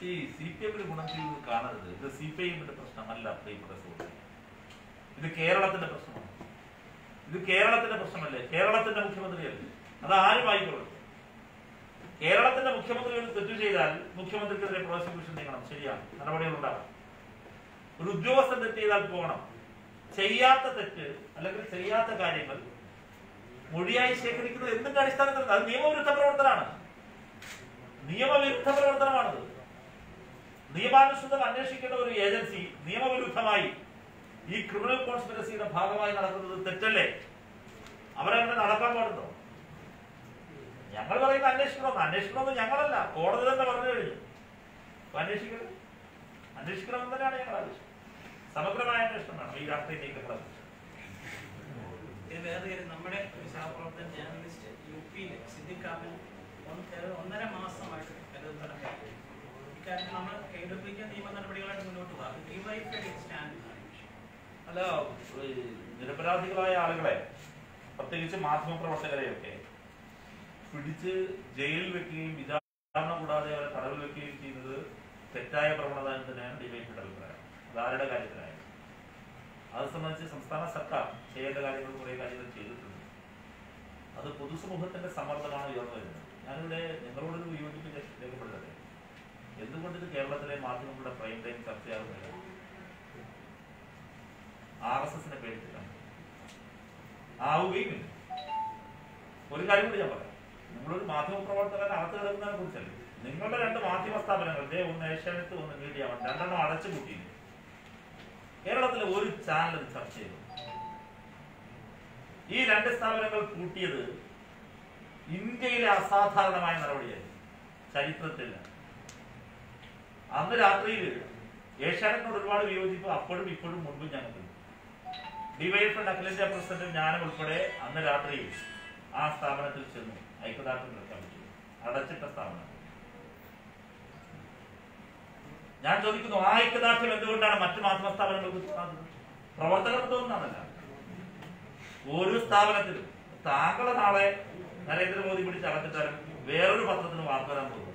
ഈ CPM ഗുണം ചെയ്തത് കാണരുത്. ഇത് CPIMന്റെ പ്രശ്നമല്ല പ്രിയപ്പെട്ട സുഹൃത്തുക്കളെ, ഇത് കേരളത്തിന്റെ പ്രശ്നമാണ്. ഇത് കേരളത്തിന്റെ പ്രശ്നമല്ലേ, കേരളത്തിന്റെ മുഖ്യമന്ത്രിയല്ലേ, അത് ആരും ആയിക്കൊള്ളു. കേരളത്തിന്റെ മുഖ്യമന്ത്രികൾ തെറ്റു ചെയ്താൽ മുഖ്യമന്ത്രിക്കെതിരെ പ്രോസിക്യൂഷൻ നീങ്ങണം, ശരിയാണ്, നടപടികൾ ഉണ്ടാകും. ഒരു ഉദ്യോഗസ്ഥൻ തെറ്റ് ചെയ്താൽ പോകണം. ചെയ്യാത്ത തെറ്റ് അല്ലെങ്കിൽ ചെയ്യാത്ത കാര്യങ്ങൾ മൊഴിയായി ശേഖരിക്കുന്നത് എന്തിന്റെ അടിസ്ഥാനത്തിൽ? അത് നിയമവിരുദ്ധ പ്രവർത്തനമാണ്, നിയമവിരുദ്ധ പ്രവർത്തനമാണത്. നിയമാനുസൃതം അന്വേഷിക്കേണ്ട ഒരു ഏജൻസി നിയമവിരുദ്ധമായി ഈ ക്രിമിനൽ കോൺസ്പിറസിയുടെ ഭാഗമായി നടക്കുന്നത് തെറ്റല്ലേ? അവരങ്ങനെ നടക്കാൻ പാടുണ്ടോ? ഞങ്ങൾ പറയുന്ന അന്വേഷിക്കണമെന്ന് ഞങ്ങളല്ല, കോടതി തന്നെ പറഞ്ഞു കഴിഞ്ഞു. അന്വേഷിക്കണമെന്ന് തന്നെയാണ് ഞങ്ങൾ ആവശ്യം. സമഗ്രമായ അന്വേഷണം വേണം ഈ രാഷ്ട്രീയ നീക്കങ്ങളെ കുറിച്ച്. ഇത് വേറെ നമ്മുടെ ഒരു സഹപ്രവർത്തകൻ ജേർണലിസ്റ്റ് UP സിദ്ദിഖ് കാപ്പൻ 1.5 മാസമായിട്ട് ഇക്കാര്യം നമ്മൾ കൈവരിക്കാൻ നിയമ നടപടികളായിട്ട് മുന്നോട്ട് പോകാം. അല്ല, നിരപരാധികളായ ആളുകളെ പ്രത്യേകിച്ച് മാധ്യമപ്രവർത്തകരെയൊക്കെ പിടിച്ച് ജയിലിൽ വെക്കുകയും വിചാരണ കൂടാതെ അവരെ തടവിൽ വെക്കുകയും ചെയ്യുന്നത് തെറ്റായ പ്രവണത എന്ന് തന്നെയാണ് ഡിവൈഎഫ്ഐയുടെ അഭിപ്രായം. അതാരുടെ കാര്യത്തിലായാലും അത് സംബന്ധിച്ച് സംസ്ഥാന സർക്കാർ ചെയ്യേണ്ട കാര്യങ്ങൾ കുറേ കാര്യങ്ങൾ ചെയ്തിട്ടുണ്ട്. അത് പൊതുസമൂഹത്തിന്റെ സമ്മർദ്ദമാണ് ഉയർന്നു വരുന്നത്. ഞാനിവിടെ നിങ്ങളോടൊരു വിയോജിപ്പ് രേഖപ്പെടുത്തട്ടെ. എന്തുകൊണ്ട് ഇത് കേരളത്തിലെ മാധ്യമങ്ങളുടെ പ്രൈം ടൈം ചർച്ചയാകുന്നില്ല? RSSനെ പേടിച്ചിട്ടാണ്, ആവുകയുമില്ല. ഒരു കാര്യം കൂടി ഞാൻ പറയാം. നിങ്ങളൊരു മാധ്യമ പ്രവർത്തകൻ അകത്ത് കിടക്കുന്നതിനെ കുറിച്ചല്ലേ. നിങ്ങളുടെ 2 മാധ്യമ സ്ഥാപനങ്ങൾ, ഒന്ന് ഏഷ്യാനെറ്റ്, ഒന്ന് മീഡിയ വൺ, 2 അടച്ചുപൂട്ടിയില്ല. കേരളത്തിലെ ഒരു ചാനൽ ചർച്ച ചെയ്തു. ഈ 2 സ്ഥാപനങ്ങൾ പൂട്ടിയത് ഇന്ത്യയിലെ അസാധാരണമായ നടപടിയായിരുന്നു, ചരിത്രത്തില്ല. അന്ന് രാത്രിയിൽ ഏഷ്യാനെറ്റിനോട് ഒരുപാട് വിയോജിപ്പ് അപ്പോഴും ഇപ്പോഴും മുൻപും ഞങ്ങൾക്ക്. ഡിവൈഎഫ്ഐയുടെ അഖിലേന്ത്യാ പ്രസിഡന്റ് ഞാനും ഉൾപ്പെടെ അന്ന് രാത്രിയിൽ ആ സ്ഥാപനത്തിൽ ചെന്നു ഐക്യദാർഢ്യം പ്രഖ്യാപിച്ചു. അടച്ചിട്ട സ്ഥാപനം. ഞാൻ ചോദിക്കുന്നു, ആ ഐക്യദാർഢ്യം എന്തുകൊണ്ടാണ് മറ്റു മാധ്യമ സ്ഥാപനങ്ങൾക്ക് പ്രവർത്തകർക്ക് തോന്നുന്നതല്ല. ഒരു സ്ഥാപനത്തിലും താങ്കളെ നാളെ നരേന്ദ്രമോദി പിടിച്ച് അകത്തിട്ടാലും വേറൊരു പത്രത്തിന് വാർത്ത വരാൻ പോകുന്നു.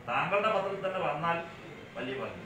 താങ്കളുടെ പത്രത്തിൽ തന്നെ വന്നാൽ വലിയ ഭാഗ്യം.